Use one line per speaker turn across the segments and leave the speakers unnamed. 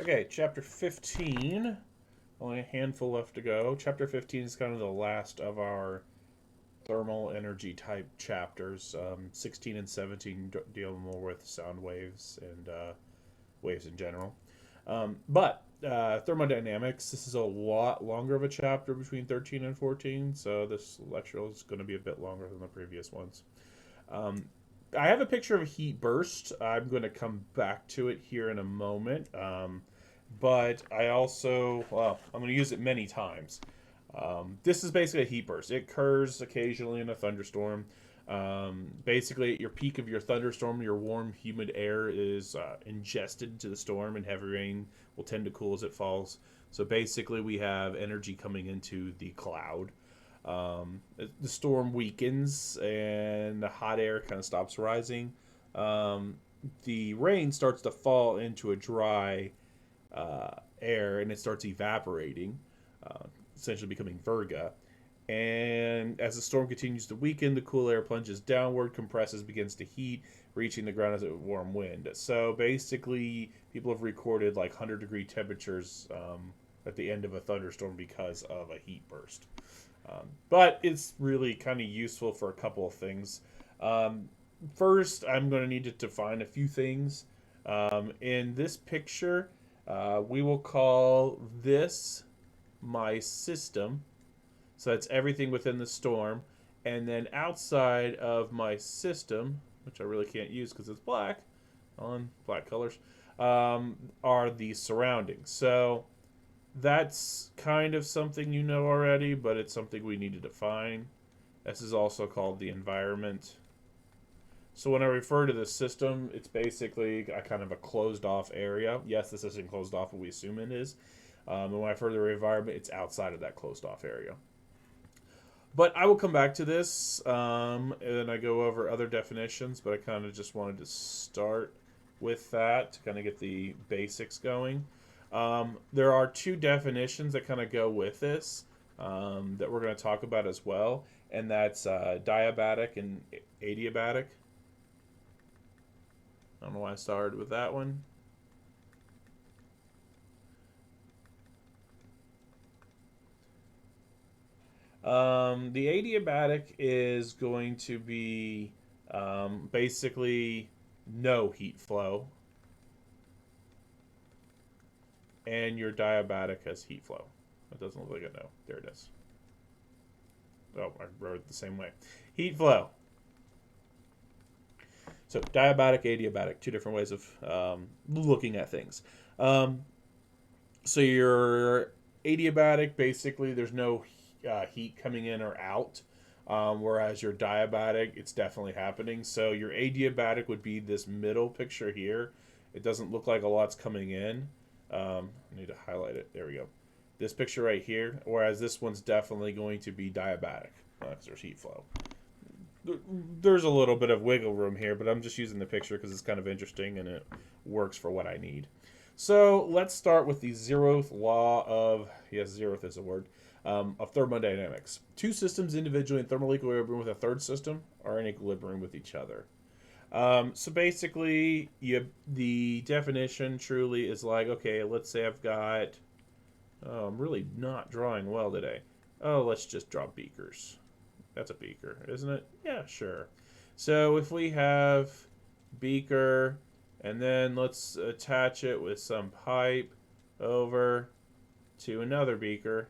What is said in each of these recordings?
Okay, chapter 15. Only a handful left to go. Chapter 15 is kind of the last of our thermal energy type chapters. 16 and 17 deal more with sound waves and waves in general. But thermodynamics, this is a lot longer of a chapter between 13 and 14, so this lecture is going to be a bit longer than the previous ones. Um, I have a picture of a heat burst. I'm going to come back to it here in a moment. But I also, well, I'm going to use it many times. This is basically a heat burst. It occurs occasionally in a thunderstorm. Basically, at your peak of your thunderstorm, your warm, humid air is ingested into the storm, and heavy rain will tend to cool as it falls. So basically, we have energy coming into the cloud. The storm weakens, and the hot air kind of stops rising. Um, the rain starts to fall into a dry air, and it starts evaporating, uh, essentially becoming virga. And as the storm continues to weaken, the cool air plunges downward, compresses, begins to heat, reaching the ground as a warm wind. So basically, people have recorded like 100-degree temperatures at the end of a thunderstorm because of a heat burst. But it's really kind of useful for a couple of things. Um, First, I'm going to need to define a few things. In this picture, we will call this my system. So that's everything within the storm. And then outside of my system, which I really can't use because it's black, on black colors, are the surroundings. So that's kind of something you know already, but it's something we need to define. This is also called the environment. So when I refer to the system, it's basically a kind of a closed off area. Yes, this isn't closed off, but we assume it is. And when I refer to the environment, it's outside of that closed off area. But I will come back to this, and I go over other definitions, but I kind of just wanted to start with that to kind of get the basics going. There are two definitions that kind of go with this that we're going to talk about as well, and that's diabatic and adiabatic. I don't know why I started with that one. The adiabatic is going to be basically no heat flow, and your diabatic has heat flow. That doesn't look like a no. There it is. Oh, I wrote it the same way. Heat flow. So diabatic, adiabatic, two different ways of looking at things. Um, so your adiabatic, basically, there's no heat coming in or out. Whereas your diabatic, it's definitely happening. So your adiabatic would be this middle picture here. It doesn't look like a lot's coming in. I need to highlight it. There we go. This picture right here. Whereas this one's definitely going to be diabatic because there's heat flow. There's a little bit of wiggle room here, but I'm just using the picture because it's kind of interesting and it works for what I need. So let's start with the zeroth law of, yes, zeroth is a word, of thermodynamics. Two systems individually in thermal equilibrium with a third system are in equilibrium with each other. So basically, the definition truly is like, okay, let's say I've got, oh, I'm really not drawing well today. Oh, let's just draw beakers. That's a beaker, isn't it? Yeah, sure. So if we have beaker, and then let's attach it with some pipe over to another beaker.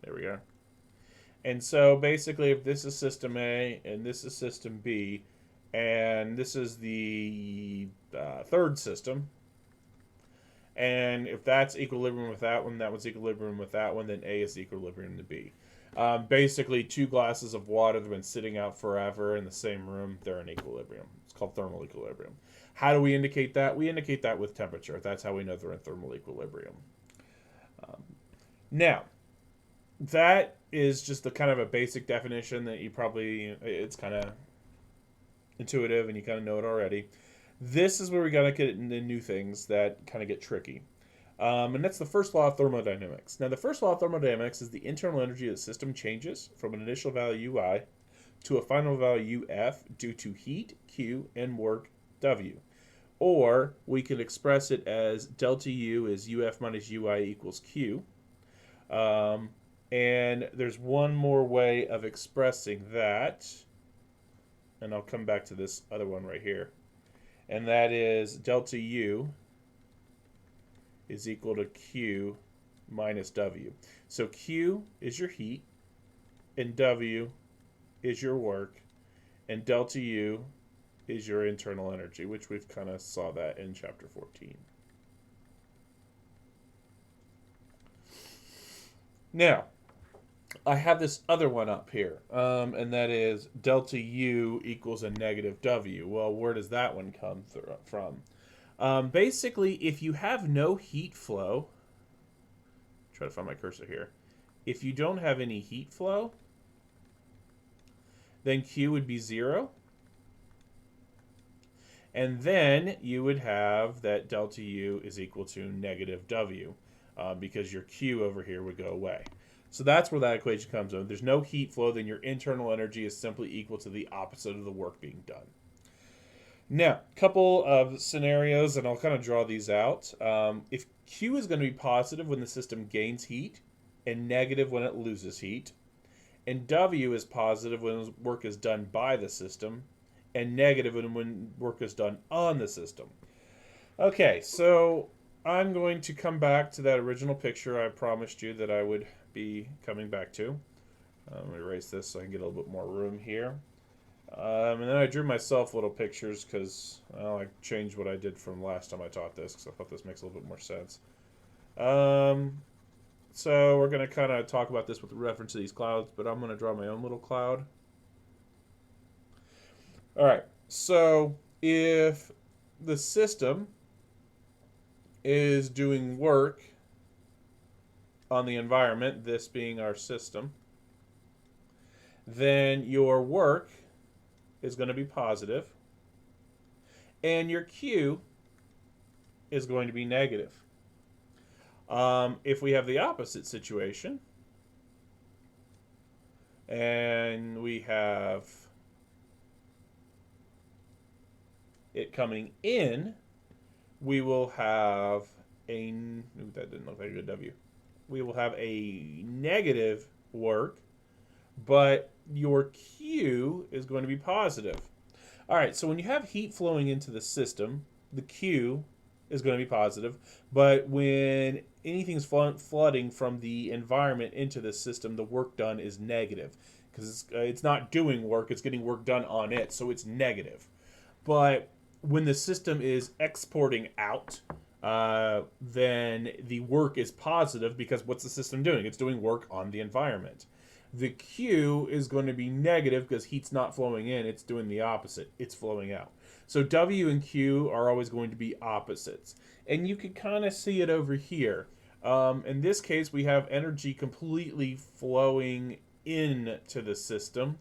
There we go. And so basically, if this is system A and this is system B, and this is the third system, and if that's equilibrium with that one, that one's equilibrium with that one, then A is equilibrium to B. Basically, two glasses of water that have been sitting out forever in the same room, they're in equilibrium. It's called thermal equilibrium. How do we indicate that? We indicate that with temperature. That's how we know they're in thermal equilibrium. Um, Now, that is just the kind of a basic definition that you probably, it's kind of intuitive and you kind of know it already. This is where we got to get into new things that kind of get tricky. And that's the first law of thermodynamics. Now, the first law of thermodynamics is the internal energy of the system changes from an initial value I to a final value F due to heat, Q, and work W. Or we could express it as delta U is UF minus UI equals Q. Um, and there's one more way of expressing that. And I'll come back to this other one right here. And that is delta U is equal to Q minus W. So Q is your heat, and W is your work, and delta U is your internal energy, which we've kind of saw that in chapter 14. Now, I have this other one up here, and that is delta U equals a negative W. Well, where does that one come from? Basically, if you have no heat flow, try to find my cursor here. If you don't have any heat flow, then Q would be 0. And then you would have that delta U is equal to negative W, because your Q over here would go away. So that's where that equation comes in. If there's no heat flow, then your internal energy is simply equal to the opposite of the work being done. Now, a couple of scenarios, and I'll kind of draw these out. If Q is going to be positive when the system gains heat, and negative when it loses heat, and W is positive when work is done by the system, and negative when work is done on the system. Okay, so I'm going to come back to that original picture I promised you that I would be coming back to. I'm going to erase this so I can get a little bit more room here. And then I drew myself little pictures because I changed what I did from last time I taught this because I thought this makes a little bit more sense. So we're going to kind of talk about this with reference to these clouds, but I'm going to draw my own little cloud. All right, so if the system is doing work on the environment, this being our system, then your work is going to be positive, and your Q is going to be negative. If we have the opposite situation, and we have it coming in, we will have a, that didn't look like a good W. We will have a negative work, but your Q is going to be positive. All right, so when you have heat flowing into the system, the Q is going to be positive, but when anything's flooding from the environment into the system, the work done is negative because it's not doing work, it's getting work done on it, so it's negative. But when the system is exporting out, then the work is positive because what's the system doing? It's doing work on the environment. The Q is going to be negative because heat's not flowing in, it's doing the opposite, it's flowing out. So W and Q are always going to be opposites. And you can kind of see it over here. In this case, we have energy completely flowing into the system.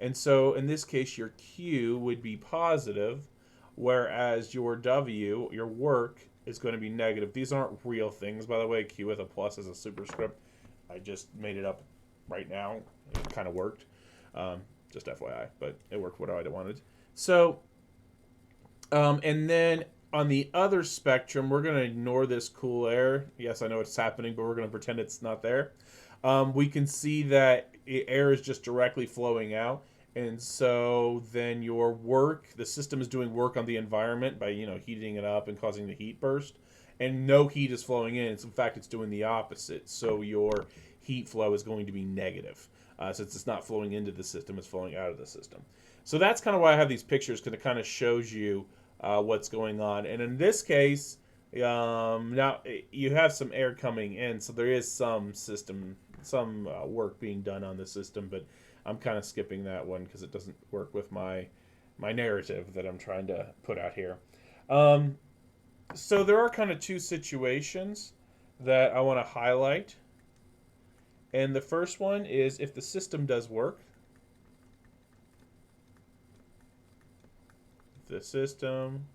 And so in this case, your Q would be positive, whereas your W, your work, is going to be negative. These aren't real things, by the way. Q with a plus is a superscript. I just made it up right now. It kind of worked. Just FYI, but it worked what I wanted. So, and then on the other spectrum, we're going to ignore this cool air. Yes, I know it's happening, but we're going to pretend it's not there. We can see that air is just directly flowing out. And so then your work, the system is doing work on the environment by, heating it up and causing the heat burst. And no heat is flowing in. In fact, it's doing the opposite. So your heat flow is going to be negative. Since it's not flowing into the system, it's flowing out of the system. So that's kind of why I have these pictures, because it kind of shows you what's going on. And in this case, now you have some air coming in, so there is some work being done on the system, but I'm kind of skipping that one because it doesn't work with my narrative that I'm trying to put out here. So there are kind of two situations that I want to highlight. And the first one is if the system does work. If the system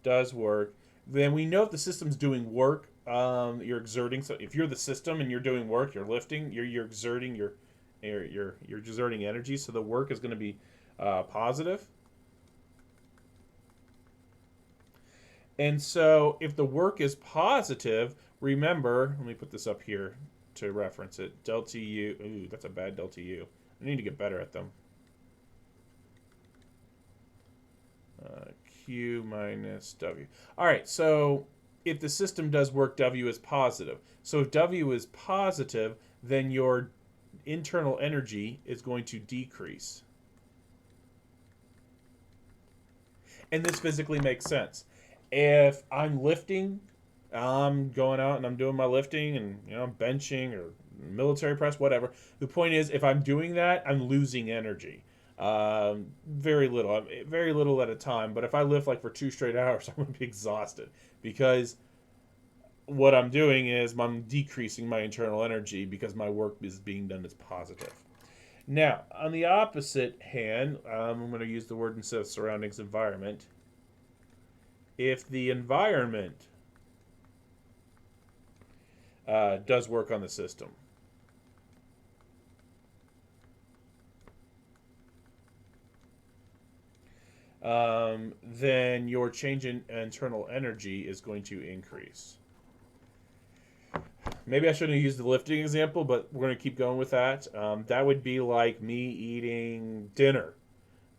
does work, then we know if the system's doing work, you're exerting. So if you're the system and you're doing work, you're lifting, you're exerting, you're exerting energy. So the work is going to be positive. And so if the work is positive, remember, let me put this up here to reference it. Delta U, ooh, that's a bad delta U. I need to get better at them. Q minus W. All right, so if the system does work, W is positive. So if W is positive, then your internal energy is going to decrease. And this physically makes sense. If I'm lifting, I'm going out and I'm doing my lifting and I'm benching or military press, whatever. The point is, if I'm doing that, I'm losing energy. Very little at a time. But if I lift like for 2 straight hours, I'm going to be exhausted because what I'm doing is I'm decreasing my internal energy because my work is being done as positive. Now, on the opposite hand, I'm going to use the word instead of surroundings, environment. If the environment does work on the system, then your change in internal energy is going to increase. Maybe I shouldn't have used the lifting example, but we're going to keep going with that. That would be like me eating dinner.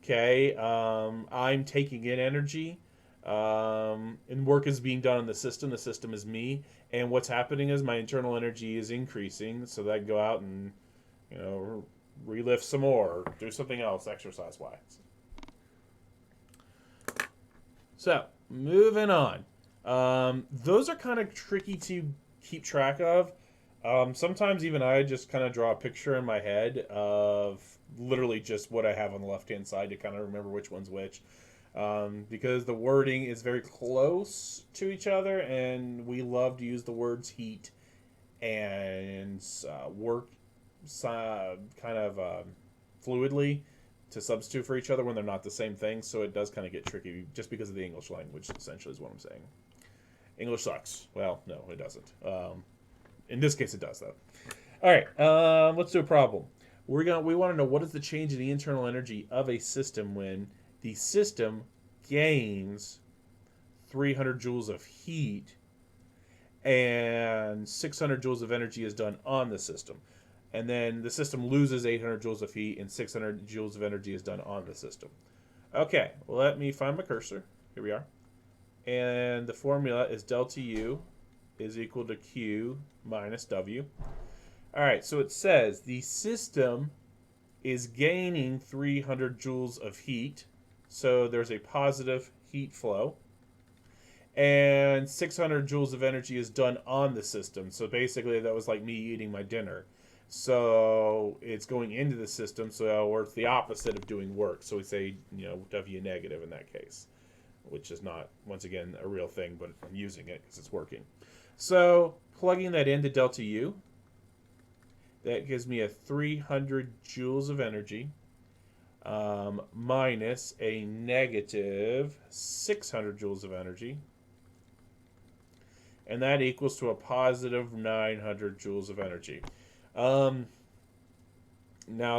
Okay, I'm taking in energy, and work is being done on the system. The system is me, and what's happening is my internal energy is increasing, so that I can go out and relift some more, or do something else exercise-wise. So moving on, those are kind of tricky to keep track of. Sometimes even I just kind of draw a picture in my head of literally just what I have on the left-hand side to kind of remember which one's which. Because the wording is very close to each other, and we love to use the words heat and work kind of fluidly to substitute for each other when they're not the same thing. So it does kind of get tricky just because of the English language, essentially, is what I'm saying. English sucks. Well, no, it doesn't. In this case, it does, though. All right, let's do a problem. We want to know what is the change in the internal energy of a system when the system gains 300 joules of heat and 600 joules of energy is done on the system. And then the system loses 800 joules of heat and 600 joules of energy is done on the system. Okay, let me find my cursor. Here we are. And the formula is delta U is equal to Q minus W. All right, so it says the system is gaining 300 joules of heat, so there's a positive heat flow, and 600 joules of energy is done on the system. So basically that was like me eating my dinner. So it's going into the system, or it's the opposite of doing work. So we say, W negative in that case, which is not, once again, a real thing, but I'm using it because it's working. So plugging that into delta U, that gives me a 300 joules of energy minus a negative 600 joules of energy. And that equals to a positive 900 joules of energy. Now,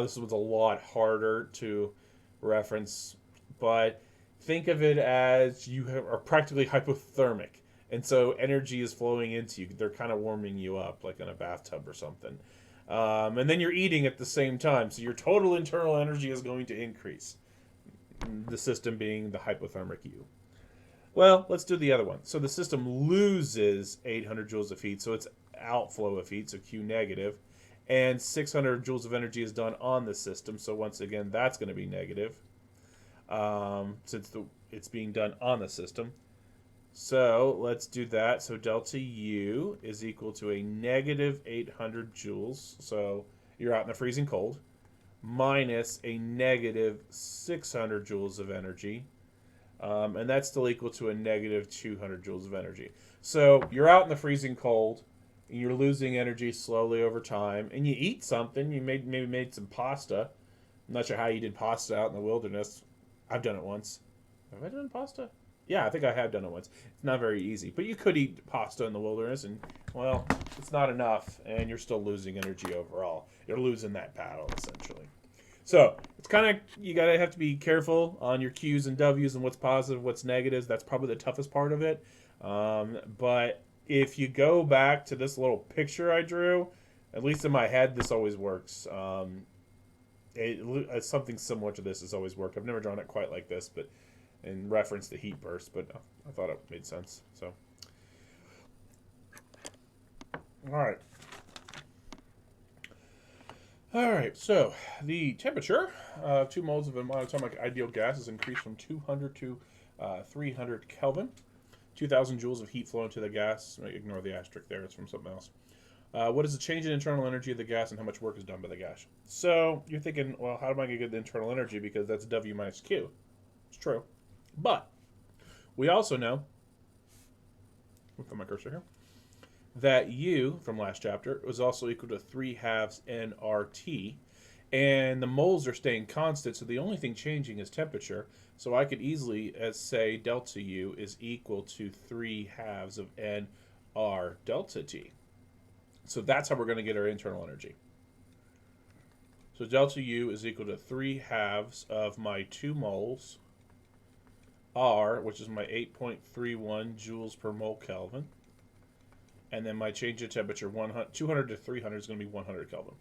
this was a lot harder to reference, but think of it as you are practically hypothermic. And so energy is flowing into you. They're kind of warming you up, like in a bathtub or something. And then you're eating at the same time. So your total internal energy is going to increase. The system being the hypothermic U. Well, let's do the other one. So the system loses 800 joules of heat. So it's outflow of heat, so Q negative. And 600 joules of energy is done on the system. So once again, that's going to be negative. Since it's being done on the system. So let's do that. So delta U is equal to a negative 800 joules. So you're out in the freezing cold. Minus a negative 600 joules of energy. And that's still equal to a negative 200 joules of energy. So you're out in the freezing cold. And you're losing energy slowly over time. And you eat something. You maybe made some pasta. I'm not sure how you did pasta out in the wilderness. I've done it once. Have I done pasta? Yeah, I think I have done it once. It's not very easy. But you could eat pasta in the wilderness, and, well, it's not enough, and you're still losing energy overall. You're losing that battle, essentially. So it's kind of, you gotta have to be careful on your Q's and W's and what's positive, what's negatives. That's probably the toughest part of it. But if you go back to this little picture I drew, at least in my head, this always works. Something similar to this has always worked. I've never drawn it quite like this, but in reference to heat burst, but I thought it made sense. So, all right. All right, so the temperature of 2 moles of a monatomic ideal gas is increased from 200 to 300 Kelvin. 2,000 joules of heat flow into the gas. Ignore the asterisk there, it's from something else. What is the change in internal energy of the gas and how much work is done by the gas? So you're thinking, well, how am I going to get the internal energy? Because that's W minus Q. It's true. But we also know, look at my cursor here, that U from last chapter was also equal to 3/2 nRT, and the moles are staying constant, so the only thing changing is temperature. So I could easily say delta U is equal to 3/2 of nR delta T. So that's how we're going to get our internal energy. So delta U is equal to 3/2 of my 2 moles R, which is my 8.31 joules per mole Kelvin. And then my change in temperature, 200 to 300 is going to be 100 Kelvin.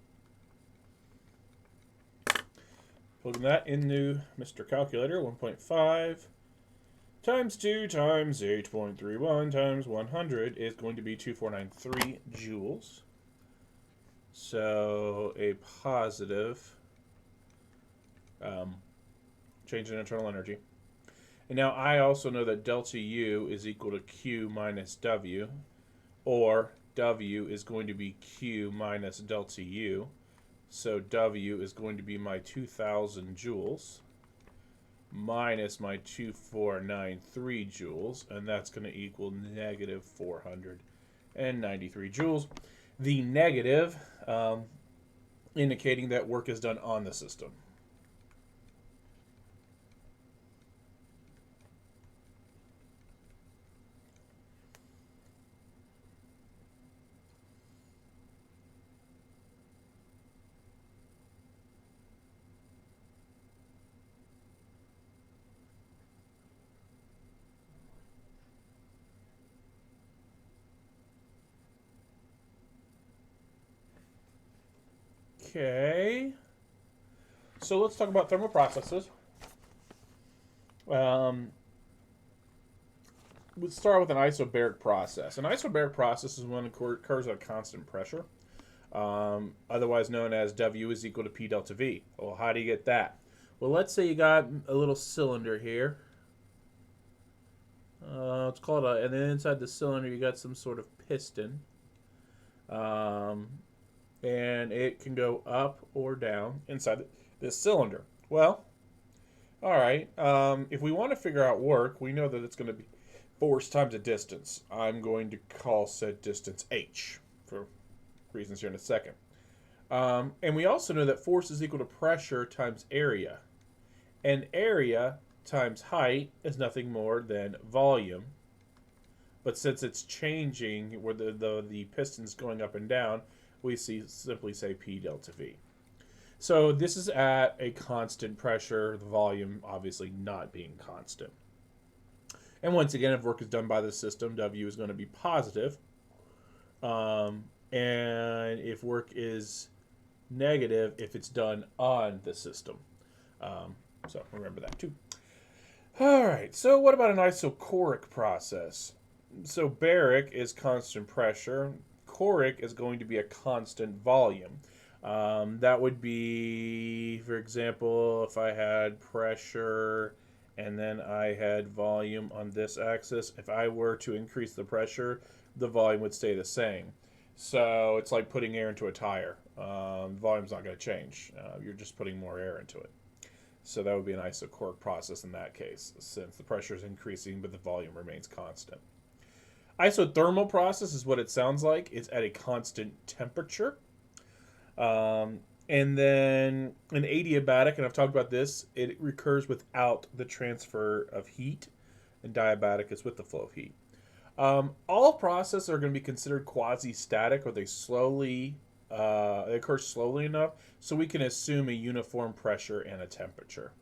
Plugging that into Mr. Calculator, 1.5 times 2 times 8.31 times 100 is going to be 2493 joules. So a positive change in internal energy. And now I also know that delta U is equal to Q minus W, or W is going to be Q minus delta U. So W is going to be my 2,000 joules minus my 2493 joules, and that's going to equal negative 493 joules. The negative indicating that work is done on the system. Okay, so let's talk about thermal processes. Let's start with an isobaric process. An isobaric process is one that occurs at a constant pressure, otherwise known as W is equal to P delta V. Well, how do you get that? Well, let's say you got a little cylinder here. Let's call it and then inside the cylinder you got some sort of piston. And it can go up or down inside this cylinder. Well, all right, if we want to figure out work, we know that it's going to be force times a distance. I'm going to call said distance H for reasons here in a second. And we also know that force is equal to pressure times area. And area times height is nothing more than volume. But since it's changing, where the piston's going up and down, we simply say P delta V. So this is at a constant pressure, the volume obviously not being constant. And once again, if work is done by the system, W is going to be positive. And if work is negative, if it's done on the system. So remember that too. All right, so what about an isochoric process? So baric is constant pressure. Choric is going to be a constant volume. That would be, for example, if I had pressure and then I had volume on this axis. If I were to increase the pressure, the volume would stay the same. So it's like putting air into a tire. The volume's not going to change. You're just putting more air into it. So that would be an isochoric process in that case, since the pressure is increasing but the volume remains constant. Isothermal process is what it sounds like. It's at a constant temperature. And then an adiabatic, and I've talked about this, it recurs without the transfer of heat, and diabatic is with the flow of heat. All processes are going to be considered quasi-static, or they slowly they occur slowly enough so we can assume a uniform pressure and a temperature.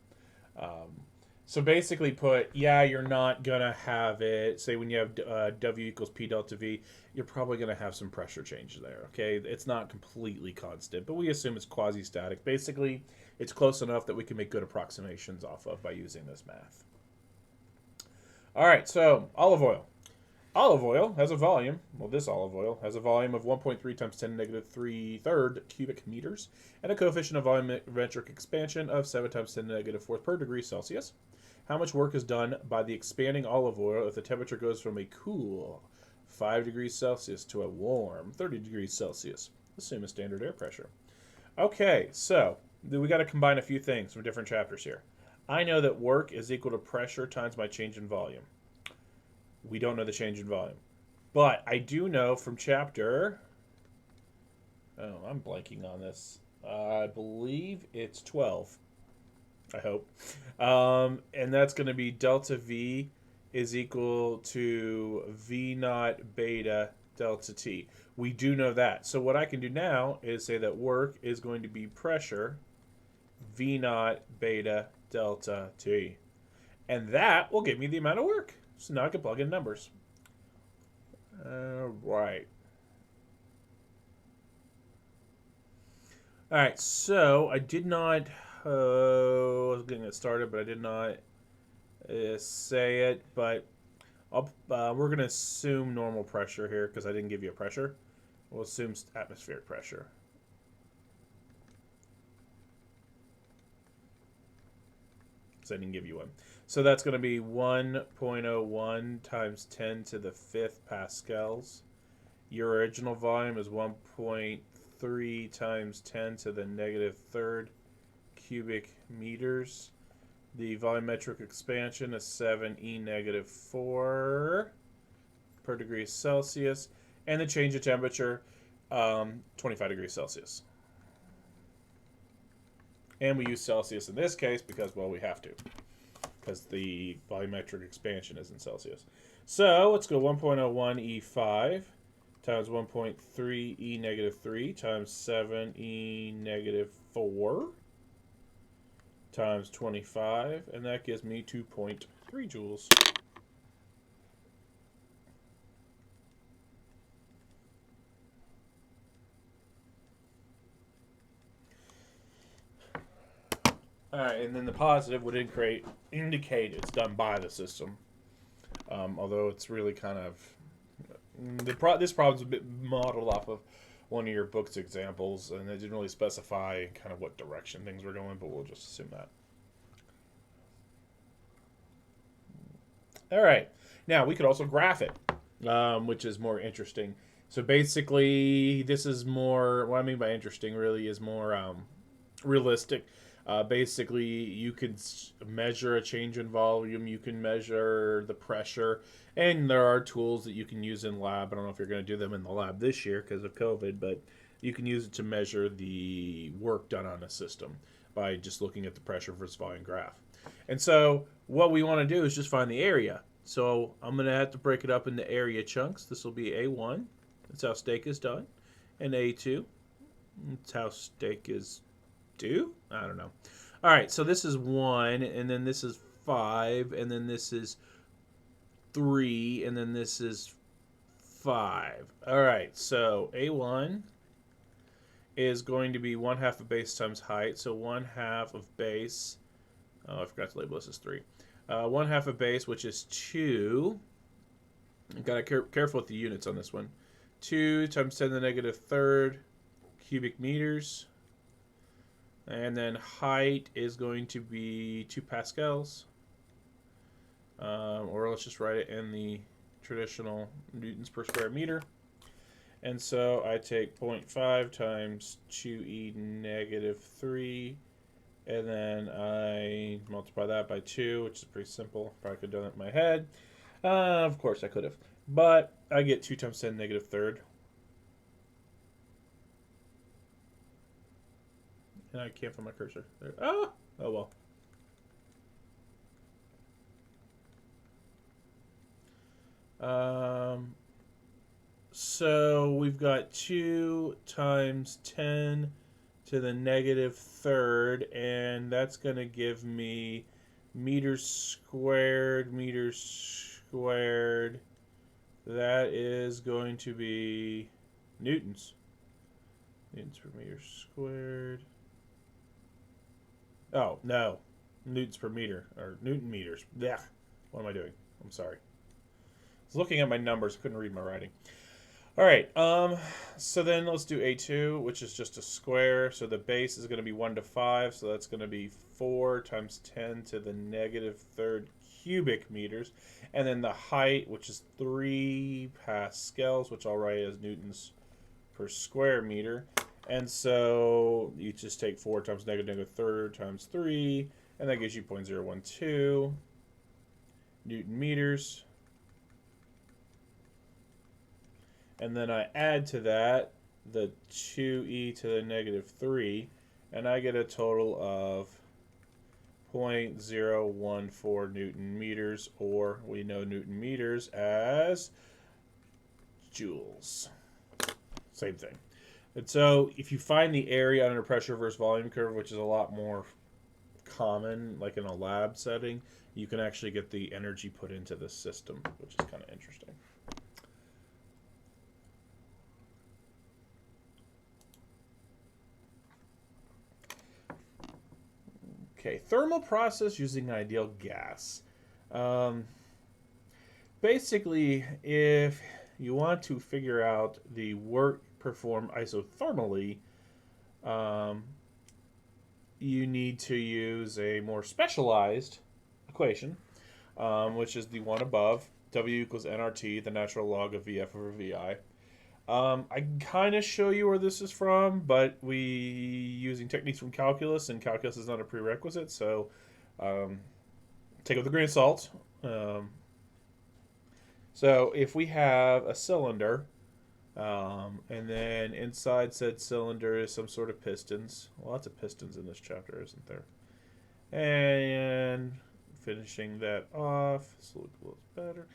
Um, so basically yeah, you're not going to have it, say when you have W equals P delta V, you're probably going to have some pressure change there, okay? It's not completely constant, but we assume it's quasi-static. Basically, it's close enough that we can make good approximations off of by using this math. All right, so olive oil. Olive oil has a volume, well, this olive oil has a volume of 1.3 times 10 to the negative 3/3 cubic meters and a coefficient of volumetric expansion of 7 times 10 to the negative 4th per degree Celsius. How much work is done by the expanding olive oil if the temperature goes from a cool 5 degrees Celsius to a warm 30 degrees Celsius? Assume a standard air pressure. Okay, so we got to combine a few things from different chapters here. I know that work is equal to pressure times my change in volume. We don't know the change in volume. But I do know from chapter... Oh, I'm blanking on this. I believe it's 12. I hope. And that's going to be delta V is equal to V naught beta delta T. We do know that. So what I can do now is say that work is going to be pressure V naught beta delta T. And that will give me the amount of work. So now I can plug in numbers. Right. All right, so I did not... I was getting it started, but I did not say it. But we're going to assume normal pressure here because I didn't give you a pressure. We'll assume atmospheric pressure. Because I didn't give you one. So that's going to be 1.01 times 10 to the 5th pascals. Your original volume is 1.3 times 10 to the negative 3rd cubic meters. The volumetric expansion is 7e negative 4 per degree Celsius. And the change of temperature, 25 degrees Celsius. And we use Celsius in this case because, well, we have to. Because the volumetric expansion is in Celsius. So let's go 1.01 E5 times 1.3 E negative 3 times 7 E negative 4 times 25, and that gives me 2.3 joules. All right, and then the positive would indicate it's done by the system. Although it's really kind of... this problem's a bit modeled off of one of your book's examples, and it didn't really specify kind of what direction things were going, but we'll just assume that. All right. Now, we could also graph it, which is more interesting. So basically, this is more... What I mean by interesting really is more realistic. Basically, you could measure a change in volume, you can measure the pressure, and there are tools that you can use in lab. I don't know if you're going to do them in the lab this year because of COVID, but you can use it to measure the work done on a system by just looking at the pressure versus volume graph. And so what we want to do is just find the area. So I'm going to have to break it up into area chunks. This will be A1. That's how steak is done. And A2. That's how steak is do? I don't know. All right, so this is 1, and then this is 5, and then this is 3, and then this is 5. All right, so A1 is going to be 1/2 of base times height, so 1/2 of base. Oh, I forgot to label this as 3. 1/2 of base, which is 2. I've got to be careful with the units on this one. 2 times 10 to the negative 3rd cubic meters. And then height is going to be 2 pascals. Or let's just write it in the traditional newtons per square meter. And so I take 0.5 times 2e negative 3. And then I multiply that by 2, which is pretty simple. Probably could have done it in my head. Of course I could have. But I get 2 times 10 negative 3rd. And I can't find my cursor. There. Oh well. So we've got 2 times 10 to the negative third, and that's going to give me meters squared, That is going to be newtons. Newtons per meter squared. Oh, no. Newtons per meter, or Newton meters. Yeah. What am I doing? I'm sorry. I was looking at my numbers, couldn't read my writing. All right, so then let's do A2, which is just a square. So the base is going to be 1 to 5, so that's going to be 4 times 10 to the negative third cubic meters. And then the height, which is 3 pascals, which I'll write as newtons per square meter. And so you just take 4 times negative third times 3, and that gives you 0.012 Newton meters. And then I add to that the 2e to the negative 3, and I get a total of 0.014 Newton meters, or we know Newton meters as joules. Same thing. And so if you find the area under pressure versus volume curve, which is a lot more common, like in a lab setting, you can actually get the energy put into the system, which is kind of interesting. Okay, thermal process using ideal gas. Basically, if you want to figure out the work performed isothermally, you need to use a more specialized equation, which is the one above. W equals nRT, the natural log of VF over VI. I can kind of show you where this is from, but we using techniques from calculus, and calculus is not a prerequisite, so take it with a grain of salt. So if we have a cylinder, and then inside said cylinder is some sort of pistons. Lots of pistons in this chapter, isn't there? And finishing that off, so it looks better.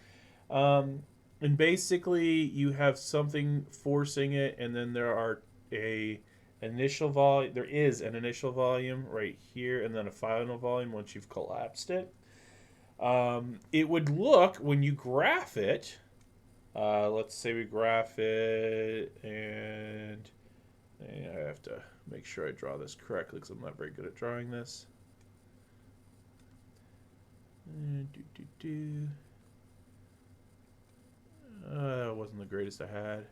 And basically, you have something forcing it, and then there is an initial volume right here, and then a final volume once you've collapsed it. It would look, when you graph it, let's say we graph it, and I have to make sure I draw this correctly because I'm not very good at drawing this. That wasn't the greatest I had.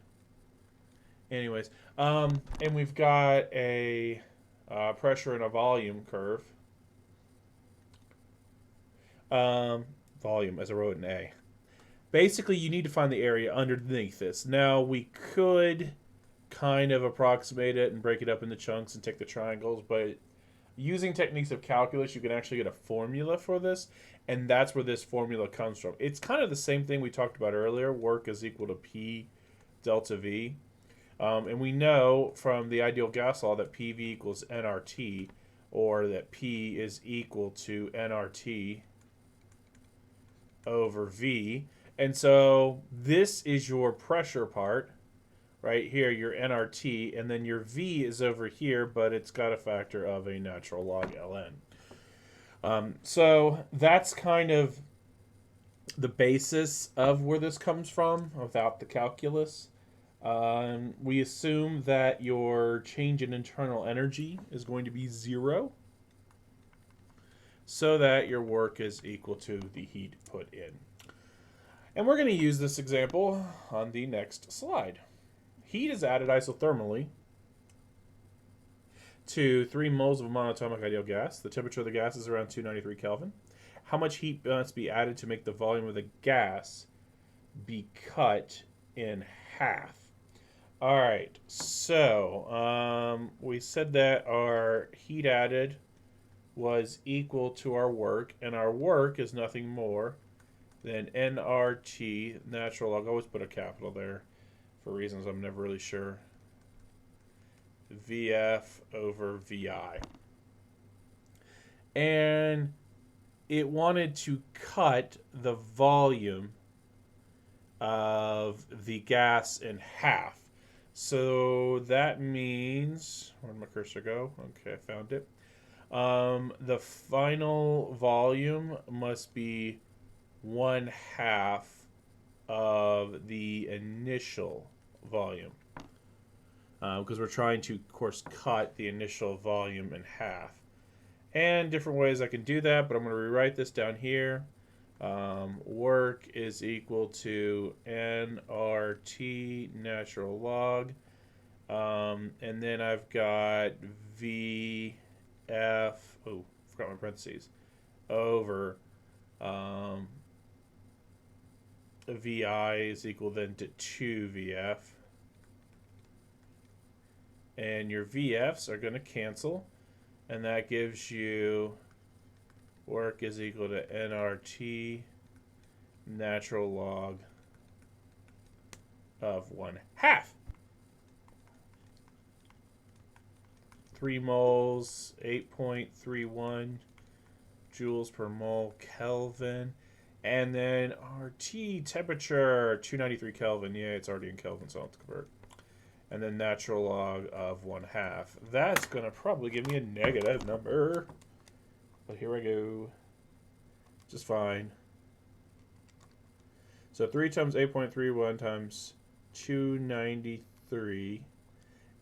Anyways, and we've got a pressure and a volume curve. Volume, as I wrote in A. Basically, you need to find the area underneath this. Now, we could kind of approximate it and break it up into chunks and take the triangles, but using techniques of calculus, you can actually get a formula for this, and that's where this formula comes from. It's kind of the same thing we talked about earlier. Work is equal to P delta V. And we know from the ideal gas law that PV equals nRT, or that P is equal to nRT over V. And so this is your pressure part right here, your nRT, and then your V is over here, but it's got a factor of a natural log ln. So that's kind of the basis of where this comes from without the calculus. We assume that your change in internal energy is going to be 0, so that your work is equal to the heat put in. And we're going to use this example on the next slide. Heat is added isothermally to 3 moles of a monatomic ideal gas. The temperature of the gas is around 293 Kelvin. How much heat must be added to make the volume of the gas be cut in half? All right, so we said that our heat added was equal to our work, and our work is nothing more than nRT, natural log. I always put a capital there for reasons I'm never really sure. VF over VI. And it wanted to cut the volume of the gas in half. So that means, where'd my cursor go? Okay, I found it. The final volume must be 1/2 of the initial volume. Because we're trying to, of course, cut the initial volume in half. And different ways I can do that, but I'm going to rewrite this down here. Work is equal to nRT natural log. And then I've got VF, oh, forgot my parentheses, over VI is equal then to 2VF. And your VFs are going to cancel. And that gives you work is equal to nRT natural log of 1/2. 3 moles, 8.31 joules per mole Kelvin. And then RT temperature, 293 Kelvin. Yeah, it's already in Kelvin, so I'll have to convert. And then natural log of 1/2. That's going to probably give me a negative number. But here I go. Just fine. So 3 times 8.31 times 293.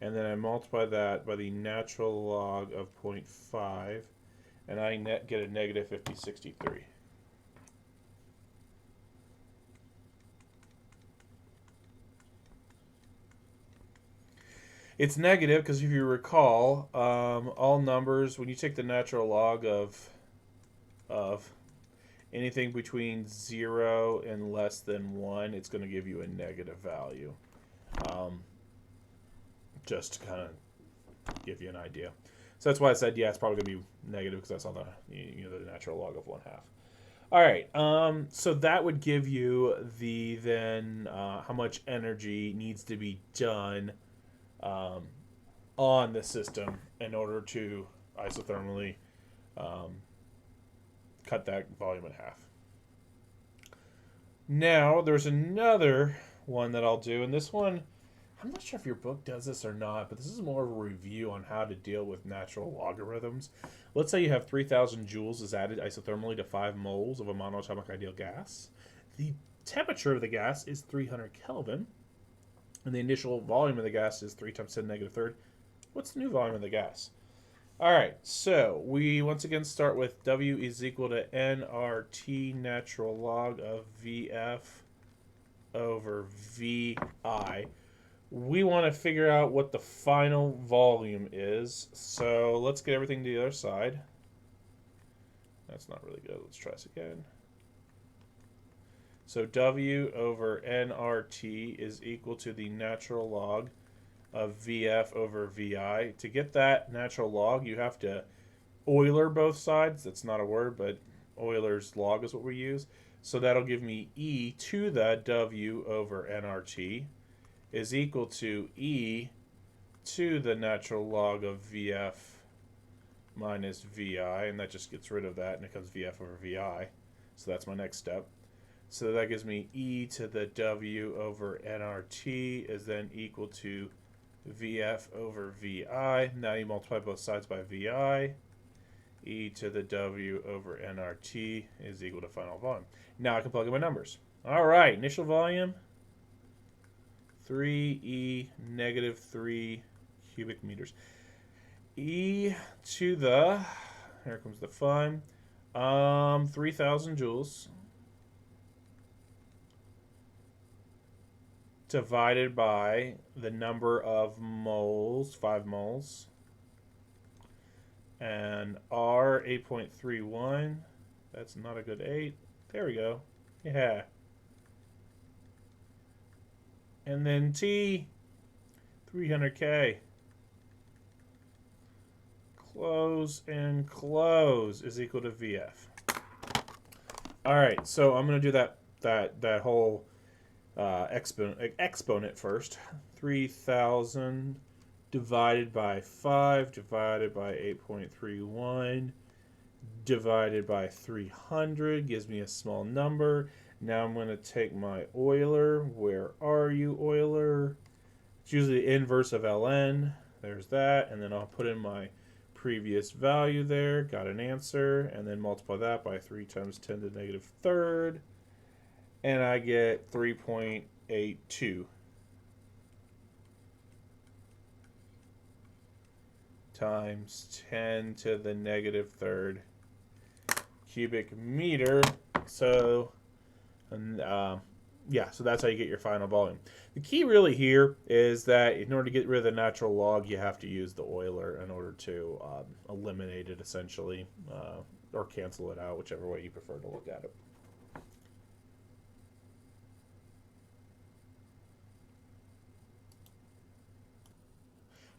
And then I multiply that by the natural log of 0.5. And I get a negative 5063. It's negative because if you recall, all numbers, when you take the natural log of anything between 0 and less than 1, it's going to give you a negative value. Just to kind of give you an idea. So that's why I said, yeah, it's probably going to be negative because that's on the the natural log of 1/2. All right, so that would give you the then how much energy needs to be done on the system in order to isothermally cut that volume in half. Now, there's another one that I'll do, and this one, I'm not sure if your book does this or not, but this is more of a review on how to deal with natural logarithms. Let's say you have 3,000 joules is added isothermally to 5 moles of a monatomic ideal gas. The temperature of the gas is 300 Kelvin, and the initial volume of the gas is 3 times 10 negative third. What's the new volume of the gas? All right, so we once again start with W is equal to nRT natural log of VF over VI. We want to figure out what the final volume is. So let's get everything to the other side. That's not really good. Let's try this again. So W over nRT is equal to the natural log of VF over VI. To get that natural log, you have to Euler both sides. That's not a word, but Euler's log is what we use. So that'll give me E to the W over nRT is equal to E to the natural log of VF minus VI, and that just gets rid of that, and it becomes VF over VI. So that's my next step. So that gives me E to the W over nRT is then equal to VF over VI. Now you multiply both sides by VI. E to the W over nRT is equal to final volume. Now I can plug in my numbers. All right, initial volume, 3E negative 3 cubic meters. E to the, here comes the fun, 3,000 joules divided by the number of moles, 5 moles, and R 8.31, that's not a good 8, there we go, yeah. And then T, 300K. Close and close is equal to VF. All right, so I'm going to do that whole exponent first. 3,000 divided by 5 divided by 8.31 divided by 300 gives me a small number. Now I'm going to take my Euler. Where are you, Euler? It's usually the inverse of ln. There's that. And then I'll put in my previous value there. Got an answer. And then multiply that by 3 times 10 to the negative third. And I get 3.82 times 10 to the negative third cubic meter. So, yeah, so that's how you get your final volume. The key really here is that in order to get rid of the natural log, you have to use the Euler in order to eliminate it, essentially, or cancel it out, whichever way you prefer to look at it.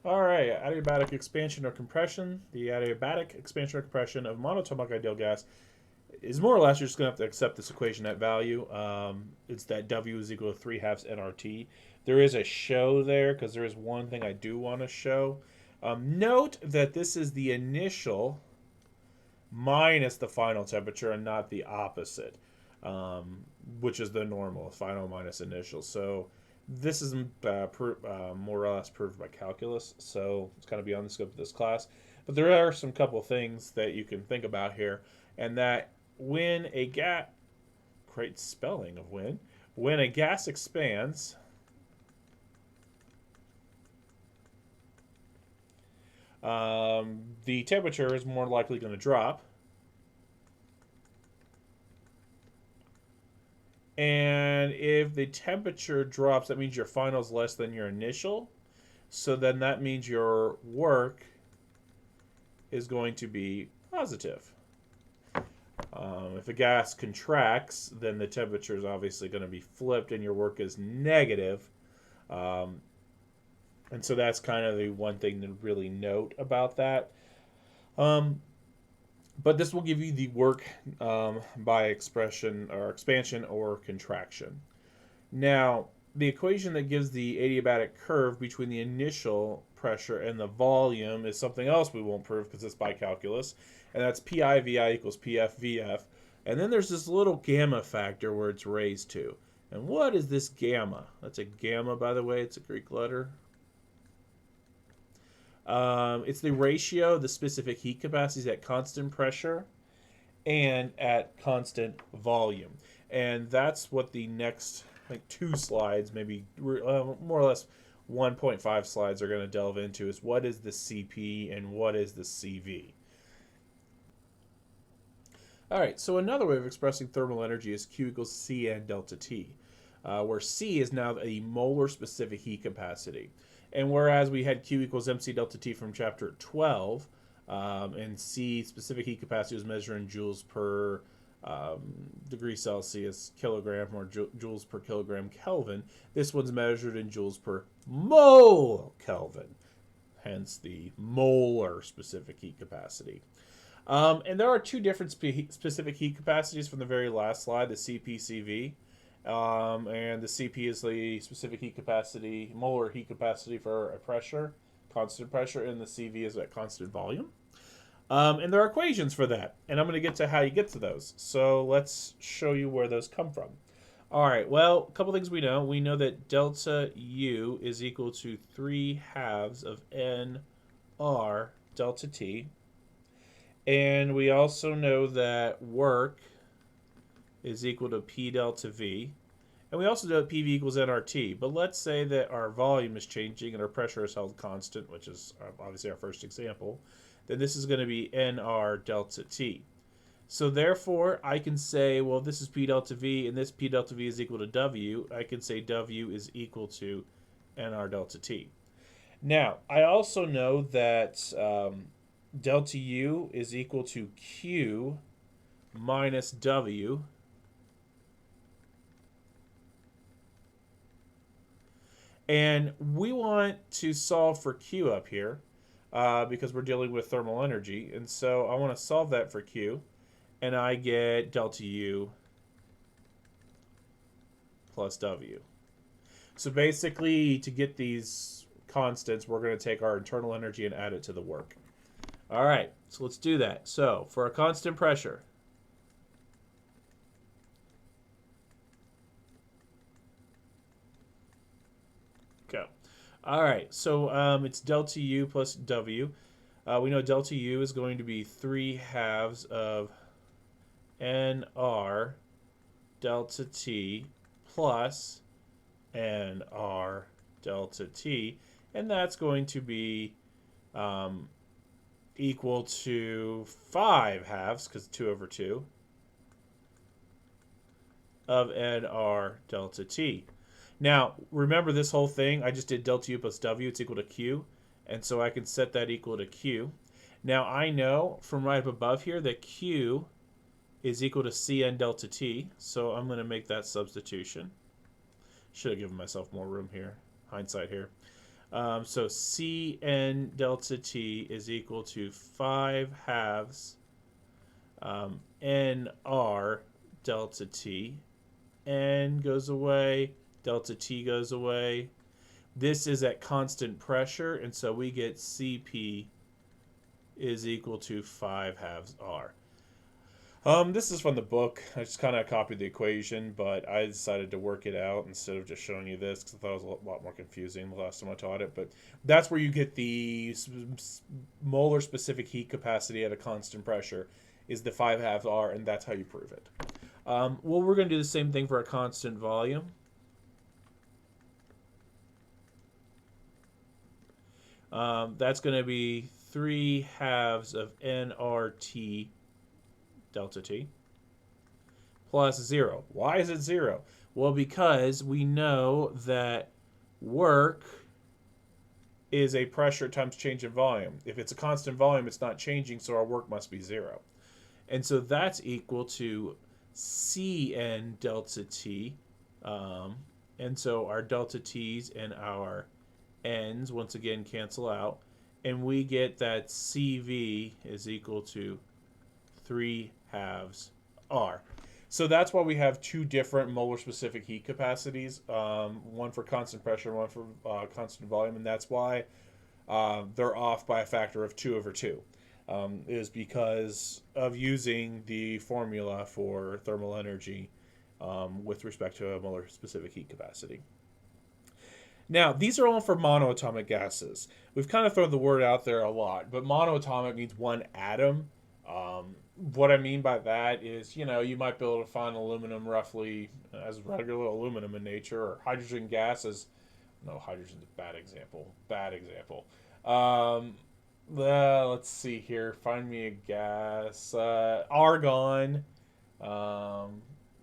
All right, adiabatic expansion or compression. The adiabatic expansion or compression of monatomic ideal gas is more or less you're just going to have to accept this equation at value. It's that W is equal to 3/2 nRT. There is a show there because there is one thing I do want to show. Note that this is the initial minus the final temperature and not the opposite, which is the normal, final minus initial. So this is more or less proved by calculus, so it's kind of beyond the scope of this class. But there are some couple things that you can think about here, and that when a gas, great spelling of when a gas expands, the temperature is more likely going to drop. And if the temperature drops, that means your final is less than your initial. So then that means your work is going to be positive. If a gas contracts, then the temperature is obviously going to be flipped and your work is negative. And so that's kind of the one thing to really note about that. But this will give you the work by expression or expansion or contraction. Now, the equation that gives the adiabatic curve between the initial pressure and the volume is something else we won't prove because it's by calculus, and that's pi vi equals pf vf. And then there's this little gamma factor where it's raised to. And what is this gamma? That's a gamma, by the way. It's a Greek letter. It's the ratio of the specific heat capacities at constant pressure and at constant volume. And that's what the next 2 slides, maybe more or less 1.5 slides are going to delve into, is what is the CP and what is the CV. All right, so another way of expressing thermal energy is Q equals Cn delta T, where C is now a molar specific heat capacity. And whereas we had Q equals MC delta T from chapter 12, and C specific heat capacity was measured in joules per degree Celsius kilogram or joules per kilogram Kelvin, this one's measured in joules per mole Kelvin, hence the molar specific heat capacity. And there are 2 different specific heat capacities from the very last slide, the CP-CV. And the CP is the specific heat capacity, molar heat capacity for a pressure, constant pressure, and the CV is at constant volume. And there are equations for that, and I'm going to get to how you get to those. So let's show you where those come from. All right, well, a couple things we know. We know that delta U is equal to 3/2 of NR delta T. And we also know that work is equal to P delta V. And we also know that PV equals nRT. But let's say that our volume is changing and our pressure is held constant, which is obviously our first example. Then this is going to be NR delta T. So therefore, I can say, well, this is P delta V, and this P delta V is equal to W. I can say W is equal to NR delta T. Now, I also know that delta U is equal to Q minus W. And we want to solve for Q up here because we're dealing with thermal energy. And so I want to solve that for Q. And I get delta U plus W. So basically, to get these constants, we're going to take our internal energy and add it to the work. All right, so let's do that. So for a constant pressure, All right, so it's delta U plus W. We know delta U is going to be 3 halves of NR delta T plus NR delta T, and that's going to be um, equal to 5 halves, because 2 over 2, of NR delta T. Now, remember this whole thing, I just did delta U plus W, it's equal to Q, and so I can set that equal to Q. Now, I know from right up above here that Q is equal to Cn delta T, so I'm going to make that substitution. Should have given myself more room here, hindsight here. So Cn delta T is equal to 5 halves Nr delta T. N goes away, delta T goes away. This is at constant pressure, and so we get Cp is equal to 5 halves R. This is from the book. I just kind of copied the equation, but I decided to work it out instead of just showing you this because I thought it was a lot more confusing the last time I taught it. But that's where you get the molar specific heat capacity at a constant pressure is the 5 halves R, and that's how you prove it. Well, we're going to do the same thing for a constant volume. That's going to be 3 halves of nRT delta T plus 0. Why is it 0? Well, because we know that work is a pressure times change in volume. If it's a constant volume, it's not changing, so our work must be 0. And so that's equal to Cn delta T. And so our delta T's and our N's once again cancel out. And we get that Cv is equal to 3 halves R. So that's why we have two different molar specific heat capacities, one for constant pressure and one for constant volume, and that's why they're off by a factor of 2 over 2, is because of using the formula for thermal energy with respect to a molar specific heat capacity. Now, these are all for monoatomic gases. We've kind of thrown the word out there a lot, but monoatomic means one atom. What I mean by that is, you might be able to find aluminum roughly as regular aluminum in nature, or hydrogen gas as, no, hydrogen's a bad example. Let's see here. Find me a gas. Argon,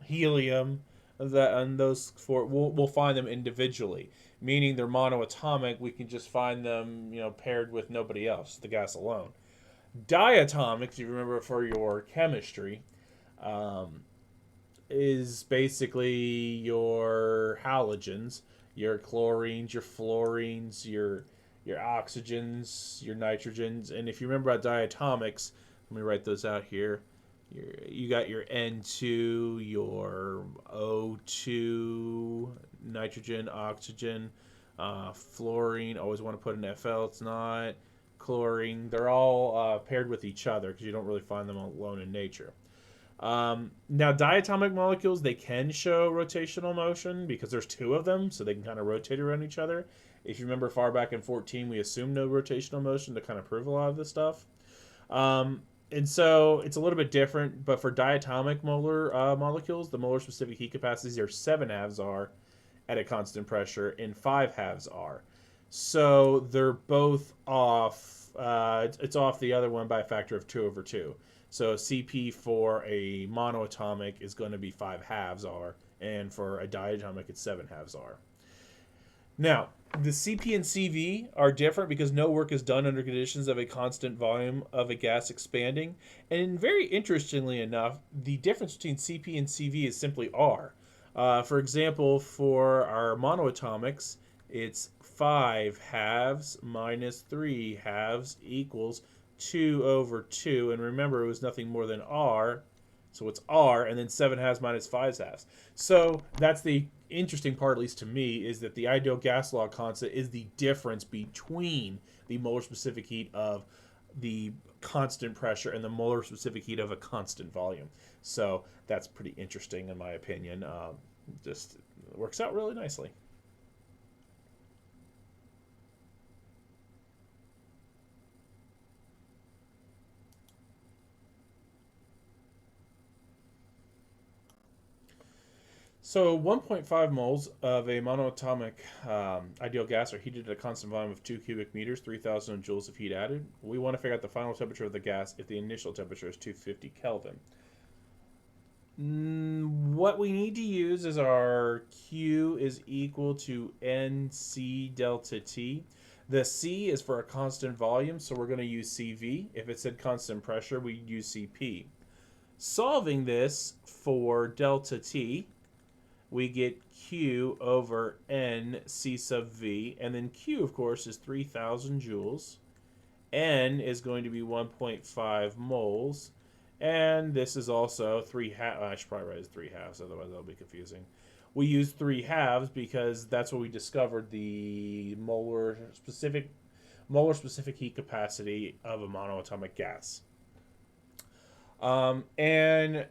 helium, and those four, we'll find them individually. Meaning they're monoatomic, we can just find them, paired with nobody else, the gas alone. Diatomic, if you remember for your chemistry, is basically your halogens, your chlorines, your fluorines, your oxygens, your nitrogens. And if you remember about diatomics, let me write those out here. You got your N2, your O2, nitrogen, oxygen, fluorine. Always want to put an FL, it's not. Chlorine, they're all paired with each other because you don't really find them alone in nature. Now, diatomic molecules, they can show rotational motion because there's two of them, so they can kind of rotate around each other. If you remember far back in 14, we assumed no rotational motion to kind of prove a lot of this stuff. And so it's a little bit different, but for diatomic molar molecules, the molar specific heat capacities are 7 halves R at a constant pressure and 5 halves R. So they're both off. It's off the other one by a factor of 2 over 2. So Cp for a monoatomic is going to be 5 halves R, and for a diatomic it's 7 halves R. Now, the Cp and Cv are different because no work is done under conditions of a constant volume of a gas expanding. And very interestingly enough, the difference between Cp and Cv is simply R. For example, for our monoatomics, it's 5 halves minus 3 halves equals 2 over 2. And remember, it was nothing more than R. So it's R, and then 7 halves minus 5 halves. So that's the interesting part, at least to me, is that the ideal gas law constant is the difference between the molar specific heat of the constant pressure and the molar specific heat of a constant volume. So that's pretty interesting in my opinion. Just works out really nicely. So 1.5 moles of a monoatomic ideal gas are heated at a constant volume of 2 cubic meters, 3,000 joules of heat added. We want to figure out the final temperature of the gas if the initial temperature is 250 Kelvin. What we need to use is our Q is equal to NC delta T. The C is for a constant volume, so we're going to use CV. If it said constant pressure, we'd use CP. Solving this for delta T, we get Q over N C sub V, and then Q, of course, is 3,000 joules. N is going to be 1.5 moles, and this is also 3 halves. I should probably write it as 3 halves, otherwise that'll be confusing. We use 3 halves because that's what we discovered the molar specific heat capacity of a monoatomic gas. And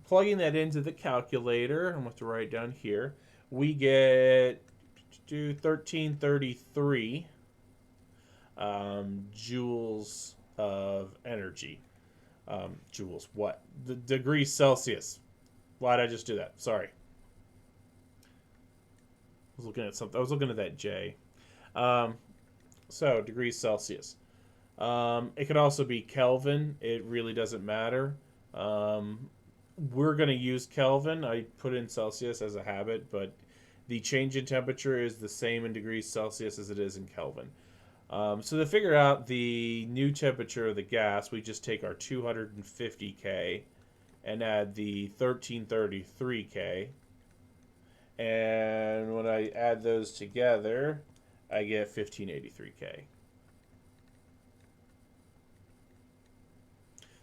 plugging that into the calculator, I'm going to have to write it down here, we get 1333 joules of energy. Joules, what? The degrees Celsius. Why did I just do that? Sorry. I was looking at something. I was looking at that J. So, degrees Celsius. It could also be Kelvin. It really doesn't matter. We're going to use Kelvin. I put in Celsius as a habit, but the change in temperature is the same in degrees Celsius as it is in Kelvin. So to figure out the new temperature of the gas, we just take our 250 K and add the 1333 K. And when I add those together, I get 1583 K.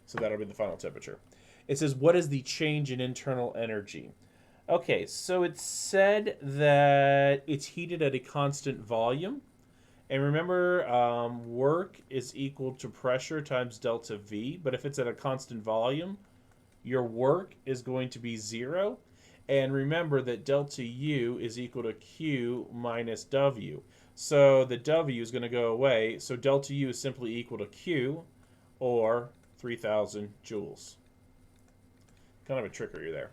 So that'll be the final temperature. It says, what is the change in internal energy? Okay, so it said that it's heated at a constant volume. And remember, work is equal to pressure times delta V. But if it's at a constant volume, your work is going to be 0. And remember that delta U is equal to Q minus W. So the W is going to go away. So delta U is simply equal to Q, or 3,000 joules. Kind of a trickery there.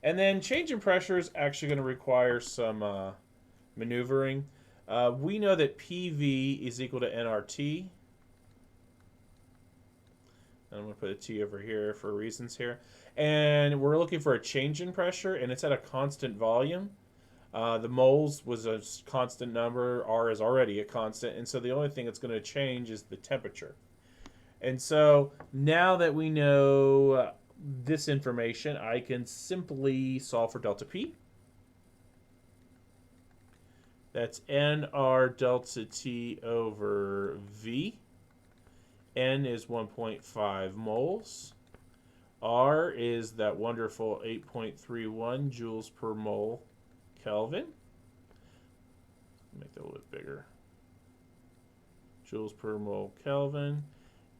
And then change in pressure is actually going to require some maneuvering. We know that PV is equal to nRT. And I'm going to put a T over here for reasons here. And we're looking for a change in pressure, and it's at a constant volume. The moles was a constant number. R is already a constant. And so the only thing that's going to change is the temperature. And so now that we know this information, I can simply solve for delta P. That's nR delta T over V. N is 1.5 moles. R is that wonderful 8.31 joules per mole Kelvin. Make that a little bit bigger. Joules per mole Kelvin.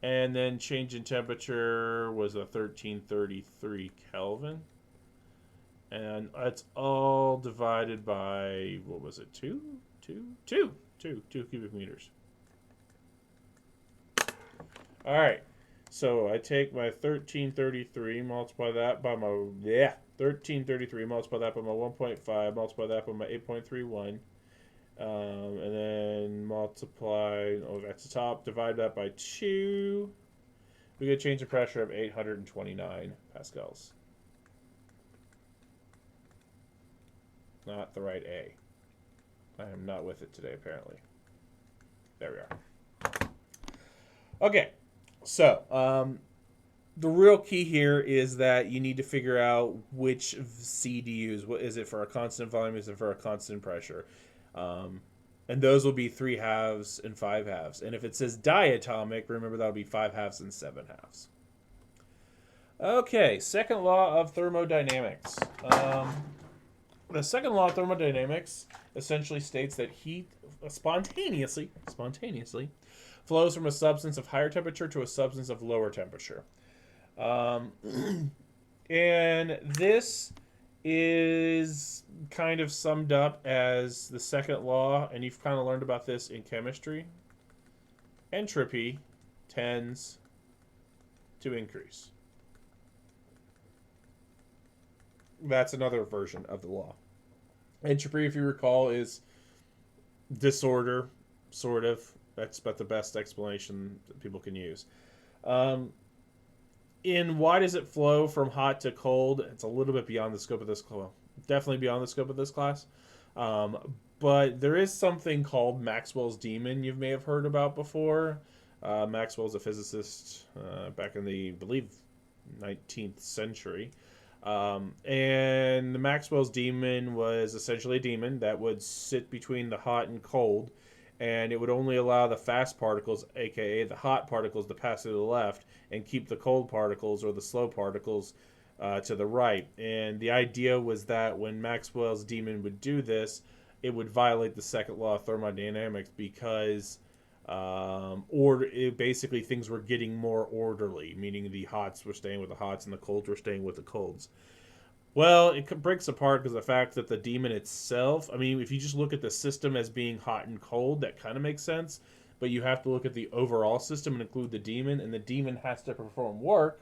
And then change in temperature was a 1333 Kelvin. And it's all divided by, what was it, 2 cubic meters. All right, so I take my 1333, multiply that by my, 1333, multiply that by my 1.5, multiply that by my 8.31, and then multiply, that's the top, divide that by 2. We get a change of pressure of 829 pascals. Not the right A. I am not with it today, apparently. There we are. Okay, so the real key here is that you need to figure out which C to use. What is it for a constant volume? Is it for a constant pressure? And those will be 3 halves and 5 halves. And if it says diatomic, remember that'll be 5 halves and 7 halves. Okay, second law of thermodynamics. The second law of thermodynamics essentially states that heat spontaneously flows from a substance of higher temperature to a substance of lower temperature. And this is kind of summed up as the second law, and you've kind of learned about this in chemistry. Entropy tends to increase. That's another version of the law. Entropy, if you recall, is disorder, sort of. That's about the best explanation that people can use. Um, in why does it flow from hot to cold? It's a little bit beyond the scope of this class. Definitely beyond the scope of this class. But there is something called Maxwell's demon you may have heard about before. Maxwell's a physicist back in the, I believe, 19th century. And the Maxwell's demon was essentially a demon that would sit between the hot and cold, and it would only allow the fast particles, aka the hot particles, to pass to the left and keep the cold particles or the slow particles to the right. And the idea was that when Maxwell's demon would do this, it would violate the second law of thermodynamics because basically things were getting more orderly, meaning the hots were staying with the hots and the colds were staying with the colds. Well, it breaks apart because of the fact that the demon itself, I mean, if you just look at the system as being hot and cold, that kind of makes sense. But you have to look at the overall system and include the demon, and the demon has to perform work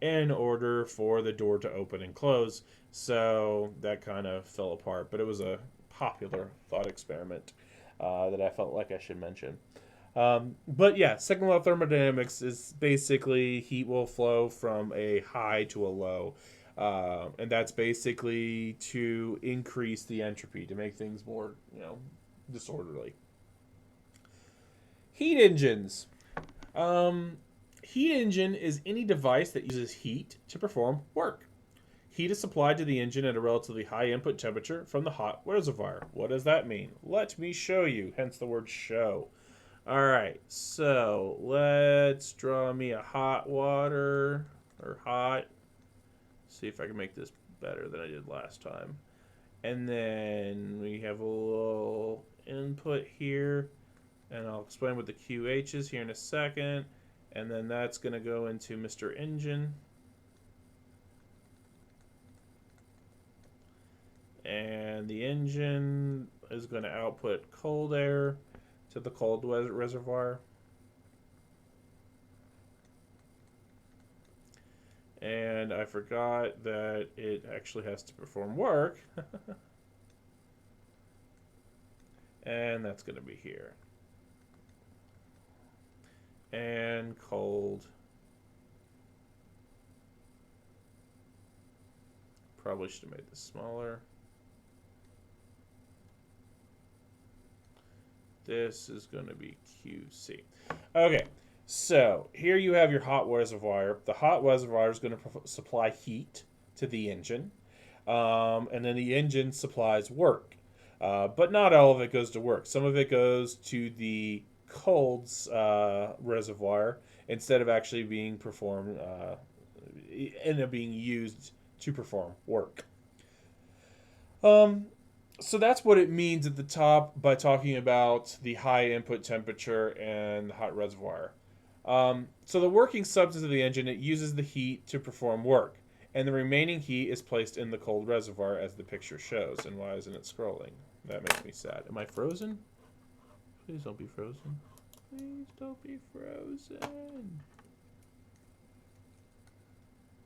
in order for the door to open and close. So that kind of fell apart. But it was a popular thought experiment that I felt like I should mention. But yeah, second law of thermodynamics is basically heat will flow from a high to a low. And that's basically to increase the entropy, to make things more, disorderly. Heat engines. Heat engine is any device that uses heat to perform work. Heat is supplied to the engine at a relatively high input temperature from the hot reservoir. What does that mean? Let me show you, hence the word show. Alright, so let's draw me a hot water, or hot. See if I can make this better than I did last time. And then we have a little input here, and I'll explain what the QH is here in a second. And then that's going to go into Mr. Engine. And the engine is going to output cold air to the cold reservoir. And I forgot that it actually has to perform work. And that's going to be here. And cold. Probably should have made this smaller. This is going to be QC. Okay, so here you have your hot reservoir. The hot reservoir is going to supply heat to the engine. And then the engine supplies work. But not all of it goes to work. Some of it goes to the cold reservoir instead of actually being performed, end up being used to perform work. So that's what it means at the top by talking about the high input temperature and the hot reservoir. So the working substance of the engine, it uses the heat to perform work. And the remaining heat is placed in the cold reservoir as the picture shows. And why isn't it scrolling? That makes me sad. Am I frozen? Please don't be frozen. Please don't be frozen.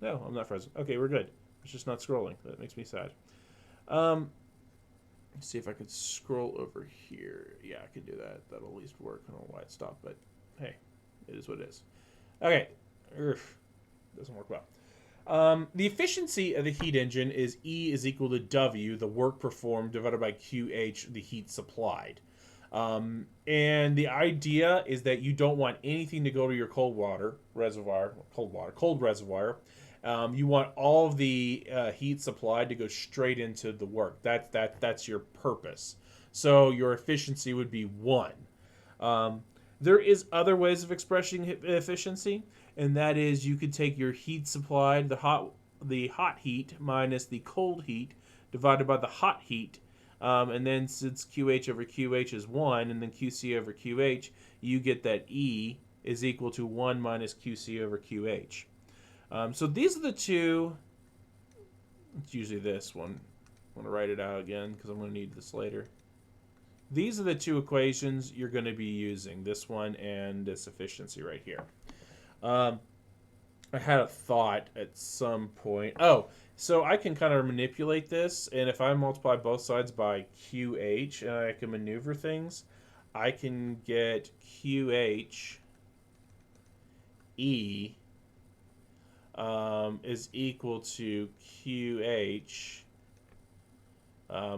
No, I'm not frozen. Okay, we're good. It's just not scrolling. That makes me sad. Let's see if I could scroll over here. Yeah, I can do that. That'll at least work. I don't know why it stopped, but hey, it is what it is. Okay. Doesn't work well. The efficiency of the heat engine is E is equal to W, the work performed, divided by QH, the heat supplied. And the idea is that you don't want anything to go to your cold reservoir. You want all of the heat supplied to go straight into the work. That's your purpose. So your efficiency would be 1. There is other ways of expressing efficiency, and that is you could take your heat supplied, the hot heat minus the cold heat, divided by the hot heat, and then since QH over QH is 1, and then QC over QH, you get that E is equal to 1 minus QC over QH. So these are the two. It's usually this one. I'm going to write it out again because I'm going to need this later. These are the two equations you're going to be using. This one and this efficiency right here. I had a thought at some point. Oh, So I can kind of manipulate this, and if I multiply both sides by QH and I can maneuver things, I can get QH E is equal to QH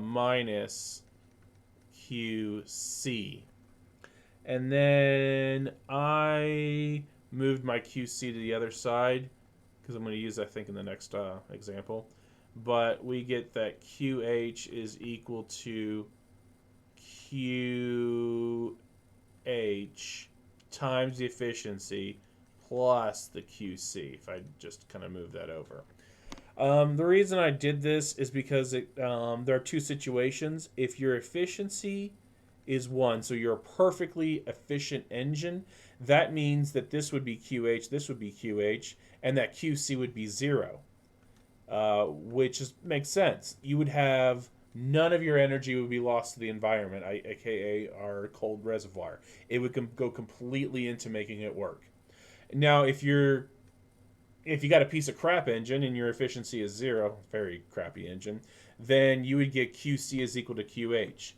minus QC. And then I moved my QC to the other side because I'm going to use, I think, in the next example. But we get that QH is equal to QH times the efficiency plus the QC, if I just kind of move that over. The reason I did this is because there are two situations. If your efficiency is 1, so you're a perfectly efficient engine, that means that this would be QH, this would be QH, and that QC would be 0, makes sense. You would have none of your energy would be lost to the environment, aka our cold reservoir. It would go completely into making it work. Now, if you got a piece of crap engine and your efficiency is 0, very crappy engine, then you would get QC is equal to QH.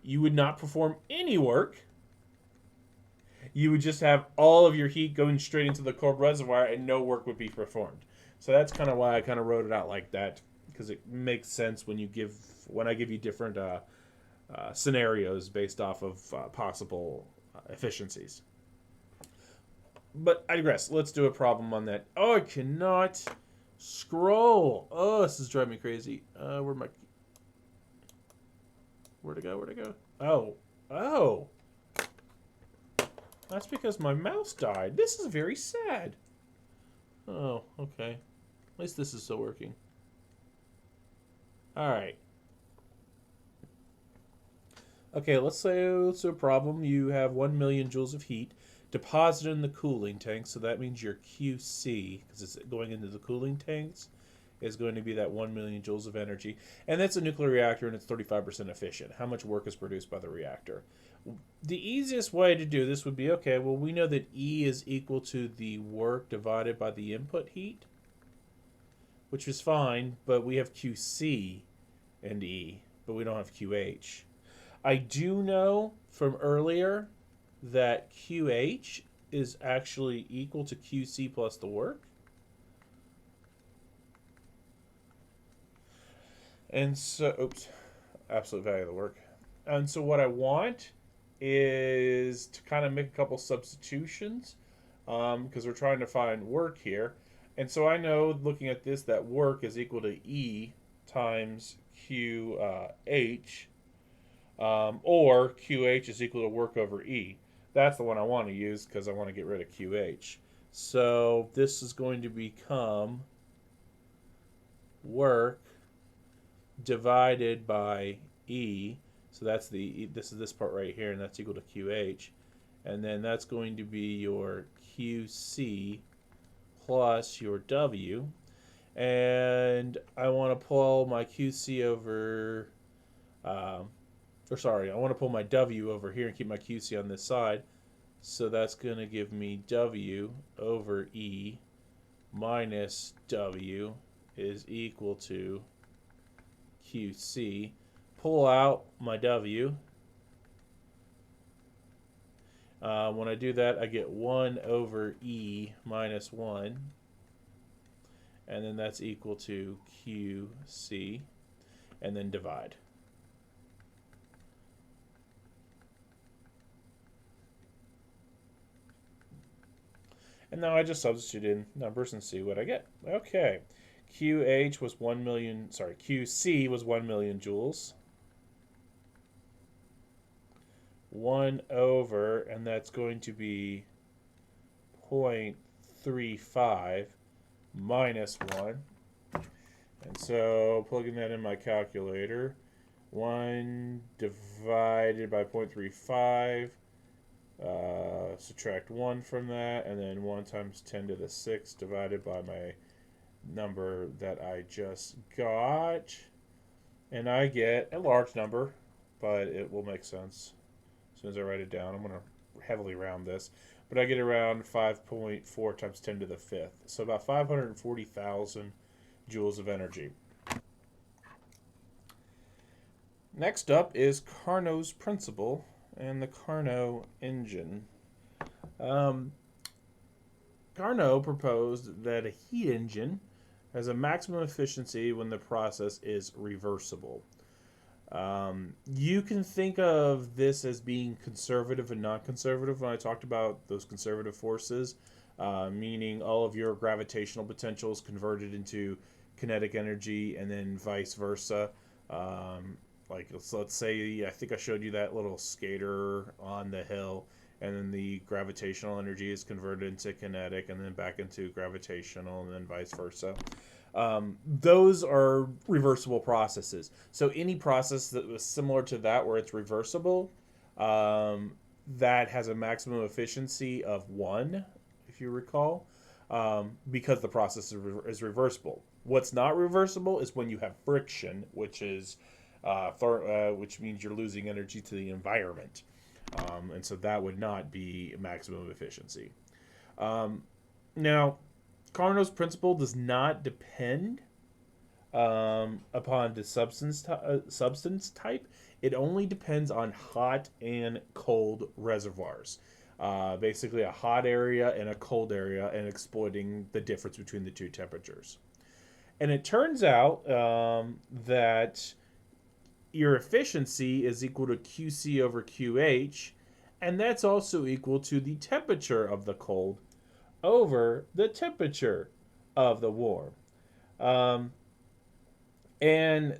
You would not perform any work. You would just have all of your heat going straight into the cold reservoir and no work would be performed. So that's kind of why I kind of wrote it out like that, because it makes sense when I give you different scenarios based off of possible efficiencies. But I digress. Let's do a problem on that. Oh, I cannot scroll. Oh, this is driving me crazy. Where'd it go? Where'd it go? Oh. That's because my mouse died. This is very sad. Oh, okay. At least this is still working. Alright. Okay, let's do a problem. You have 1 million joules of heat deposited in the cooling tank, so that means your QC, because it's going into the cooling tanks, is going to be that 1 million joules of energy. And that's a nuclear reactor, and it's 35% efficient. How much work is produced by the reactor? The easiest way to do this would be, okay, well, we know that E is equal to the work divided by the input heat, which is fine, but we have QC and E, but we don't have QH. I do know from earlier that QH is actually equal to QC plus the work. And so, absolute value of the work. And so what I want is to kind of make a couple substitutions because we're trying to find work here. And so I know, looking at this, that work is equal to E times QH, or QH is equal to work over E. That's the one I want to use because I want to get rid of QH. So this is going to become work divided by E. So that's this is this part right here, and that's equal to QH. And then that's going to be your QC plus your W. And I want to pull my QC over, I want to pull my W over here and keep my QC on this side. So that's going to give me W over E minus W is equal to QC. Pull out my W. When I do that, I get 1 over E minus 1. And then that's equal to QC. And then divide. And now I just substitute in numbers and see what I get. Okay. QC was 1 million joules. 1 over, and that's going to be 0.35 minus 1. And so plugging that in my calculator, 1 divided by 0.35, subtract 1 from that, and then 1 times 10 to the 6 divided by my number that I just got. And I get a large number, but it will make sense as soon as I write it down. I'm going to heavily round this, but I get around 5.4 times 10 to the 5th. So about 540,000 joules of energy. Next up is Carnot's principle and the Carnot engine. Um, Carnot proposed that a heat engine has a maximum efficiency when the process is reversible. You can think of this as being conservative and non-conservative when I talked about those conservative forces, meaning all of your gravitational potential is converted into kinetic energy and then vice versa. Like let's say I think I showed you that little skater on the hill, and then the gravitational energy is converted into kinetic and then back into gravitational and then vice versa. Those are reversible processes. So any process that was similar to that where it's reversible, that has a maximum efficiency of 1, if you recall, because the process is reversible. What's not reversible is when you have friction, which is which means you're losing energy to the environment. And so that would not be maximum efficiency. Now, Carnot's principle does not depend upon the substance type. It only depends on hot and cold reservoirs. Basically, a hot area and a cold area, and exploiting the difference between the two temperatures. And it turns out that your efficiency is equal to QC over QH, and that's also equal to the temperature of the cold over the temperature of the warm. And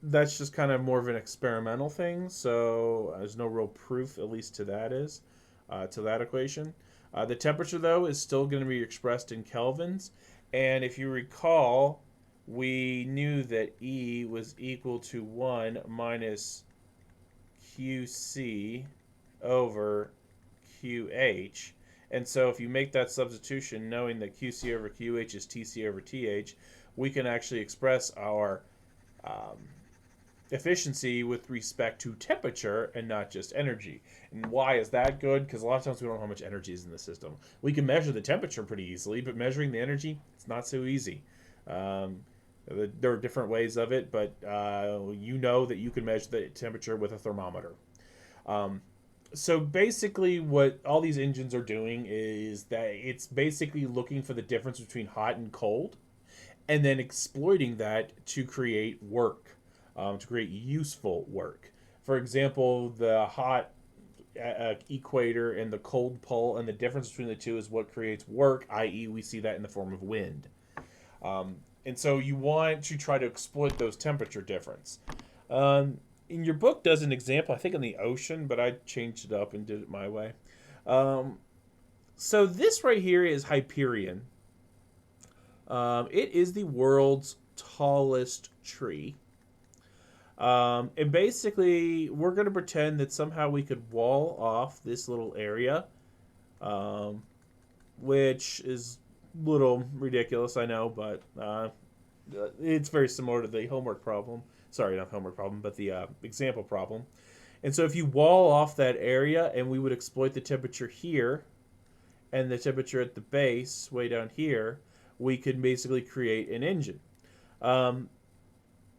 that's just kind of more of an experimental thing, so there's no real proof, at least to that equation. The temperature, though, is still going to be expressed in kelvins, and if you recall, we knew that E was equal to 1 minus QC over QH. And so if you make that substitution, knowing that QC over QH is TC over TH, we can actually express our efficiency with respect to temperature and not just energy. And why is that good? Because a lot of times we don't know how much energy is in the system. We can measure the temperature pretty easily, but measuring the energy, it's not so easy. There are different ways of it, but you know that you can measure the temperature with a thermometer. So basically what all these engines are doing is that it's basically looking for the difference between hot and cold and then exploiting that to create work, to create useful work. For example, the hot equator and the cold pole, and the difference between the two is what creates work, i.e. we see that in the form of wind. And so you want to try to exploit those temperature difference. In your book does an example, I think in the ocean, but I changed it up and did it my way. So this right here is Hyperion. It is the world's tallest tree. And basically, we're going to pretend that somehow we could wall off this little area, which is a little ridiculous, I know, but it's very similar to the homework problem. Sorry, not the homework problem, but the example problem. And so if you wall off that area, and we would exploit the temperature here and the temperature at the base way down here, we could basically create an engine.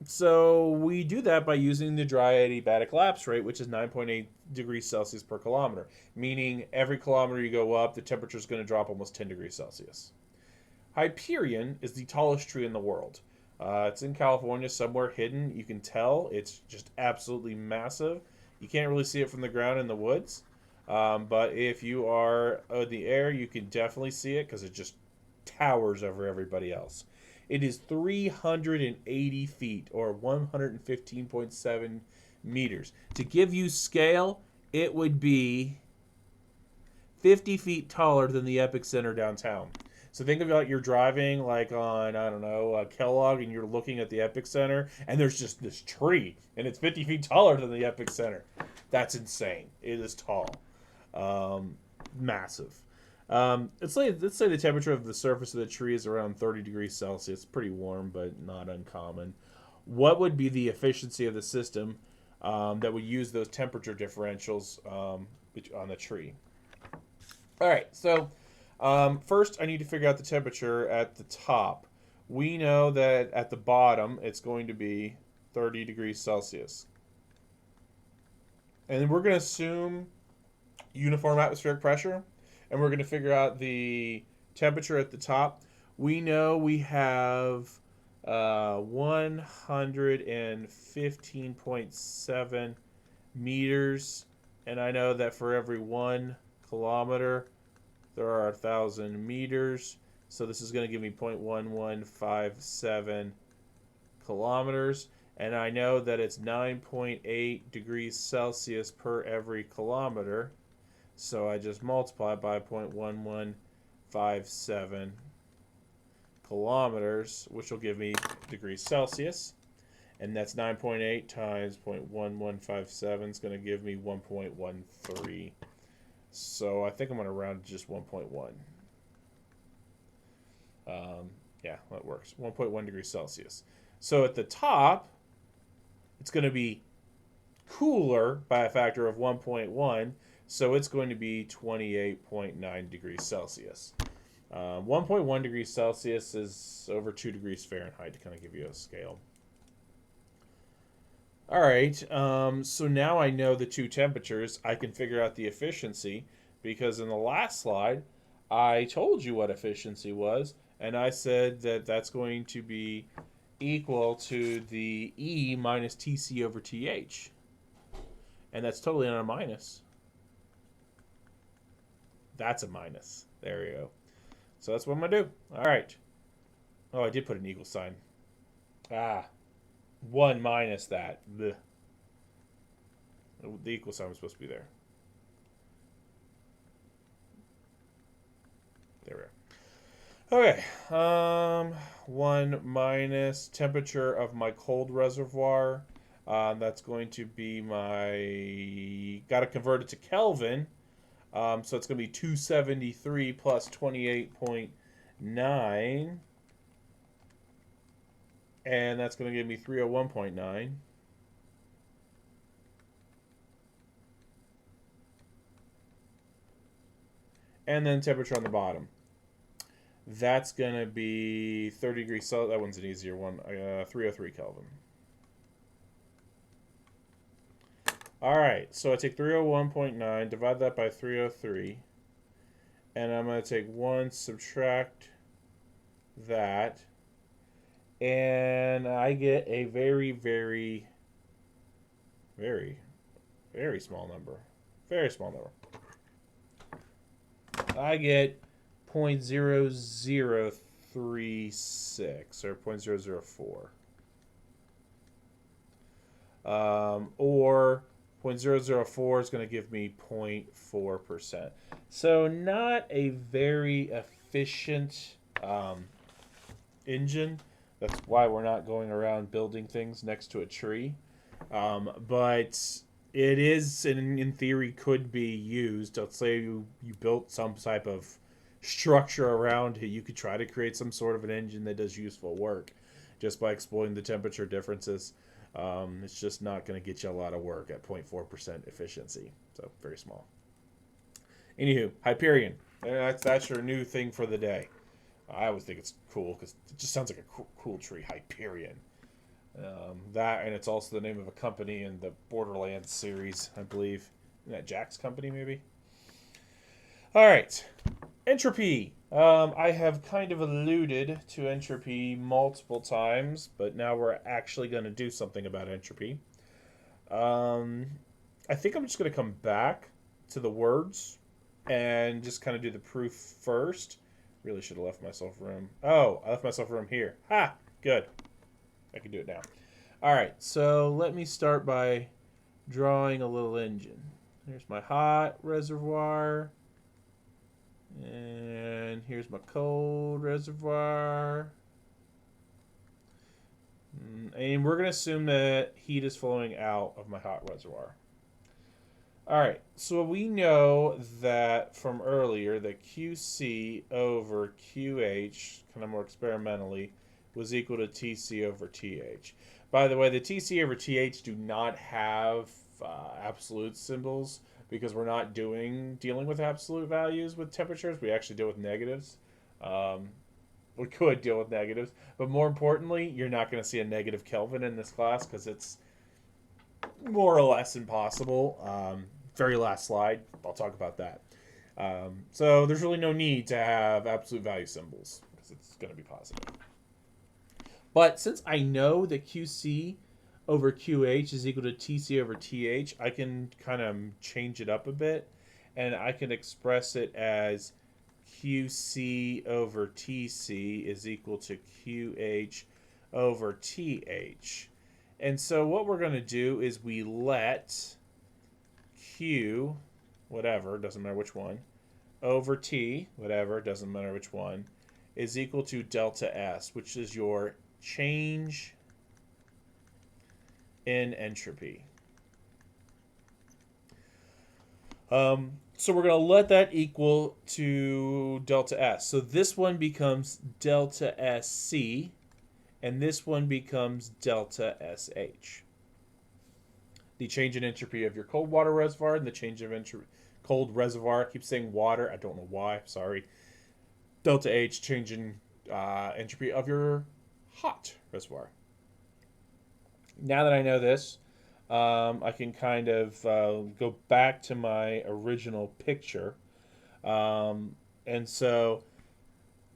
So we do that by using the dry adiabatic lapse rate, which is 9.8 degrees Celsius per kilometer, meaning every kilometer you go up, the temperature is going to drop almost 10 degrees Celsius. Hyperion is the tallest tree in the world. It's in California, somewhere hidden. You can tell it's just absolutely massive. You can't really see it from the ground in the woods, but if you are in the air, you can definitely see it because it just towers over everybody else. It is 380 feet, or 115.7 meters. To give you scale, it would be 50 feet taller than the Epic Center downtown. So think about you're driving like on, I don't know, Kellogg, and you're looking at the Epic Center, and there's just this tree, and it's 50 feet taller than the Epic Center. That's insane. It is tall. Massive. Let's say the temperature of the surface of the tree is around 30 degrees Celsius. Pretty warm, but not uncommon. What would be the efficiency of the system that would use those temperature differentials on the tree? All right, so first I need to figure out the temperature at the top, we know that at the bottom it's going to be 30 degrees Celsius. And then we're going to assume uniform atmospheric pressure, and we're going to figure out the temperature at the top. We know we have 115.7 meters, and I know that for every 1 kilometer, there are 1,000 meters. So this is going to give me 0.1157 kilometers. And I know that it's 9.8 degrees Celsius per every kilometer. So I just multiply by 0.1157 kilometers, which will give me degrees Celsius. And that's 9.8 times 0.1157 is going to give me 1.13. So I think I'm going to round to just 1.1. Yeah, that works. 1.1 degrees Celsius. So at the top, it's going to be cooler by a factor of 1.1. So it's going to be 28.9 degrees Celsius. 1.1 degrees Celsius is over 2 degrees Fahrenheit, to kind of give you a scale. All right, so now I know the two temperatures. I can figure out the efficiency, because in the last slide, I told you what efficiency was, and I said that that's going to be equal to the E minus TC over TH. And that's totally not a minus. That's a minus. There you go. So that's what I'm going to do. All right. Oh, I did put an equal sign. 1 minus that. Blech. The equal sign was supposed to be there. There we go. Okay. 1 minus temperature of my cold reservoir. That's going to be my... Got to convert it to Kelvin. So it's going to be 273 plus 28.9. And that's going to give me 301.9. And then temperature on the bottom. That's going to be 30 degrees Celsius. That one's an easier one. 303 Kelvin. All right, so I take 301.9, divide that by 303, and I'm going to take 1, subtract that, and I get a very, very, very, very small number. Very small number. I get 0.0036 or 0.004. Or 0.004 is going to give me 0.4%. So not a very efficient engine. That's why we're not going around building things next to a tree. But it is, in theory, could be used. Let's say you built some type of structure around it. You could try to create some sort of an engine that does useful work just by exploiting the temperature differences. It's just not going to get you a lot of work at 0.4% efficiency. So very small. Anywho, Hyperion. That's your new thing for the day. I always think it's cool because it just sounds like a cool tree. Hyperion. That, and it's also the name of a company in the Borderlands series, I believe. Isn't that Jack's company, maybe? All right. Entropy. I have kind of alluded to entropy multiple times, but now we're actually going to do something about entropy. I think I'm just going to come back to the words and just kind of do the proof first. Really should have left myself room. Oh, I left myself room here. Ha! Good. I can do it now. All right, so let me start by drawing a little engine. Here's my hot reservoir. And here's my cold reservoir. And we're going to assume that heat is flowing out of my hot reservoir. All right, so we know that from earlier that QC over QH, kind of more experimentally, was equal to TC over TH. By the way, the TC over TH do not have absolute symbols because we're not dealing with absolute values with temperatures. We actually deal with negatives. we could deal with negatives, but more importantly, you're not going to see a negative Kelvin in this class because it's more or less impossible. Very last slide, I'll talk about that. So there's really no need to have absolute value symbols because it's going to be positive. But since I know that QC over QH is equal to TC over TH, I can kind of change it up a bit, and I can express it as QC over TC is equal to QH over TH. And so what we're going to do is we let Q, whatever, doesn't matter which one, over T, whatever, doesn't matter which one, is equal to delta S, which is your change in entropy. So we're going to let that equal to delta S. So this one becomes delta SC, and this one becomes delta SH. The change in entropy of your cold water reservoir and the change of cold reservoir. I keep saying water. I don't know why. Sorry. Delta H, change in entropy of your hot reservoir. Now that I know this, I can kind of go back to my original picture. And so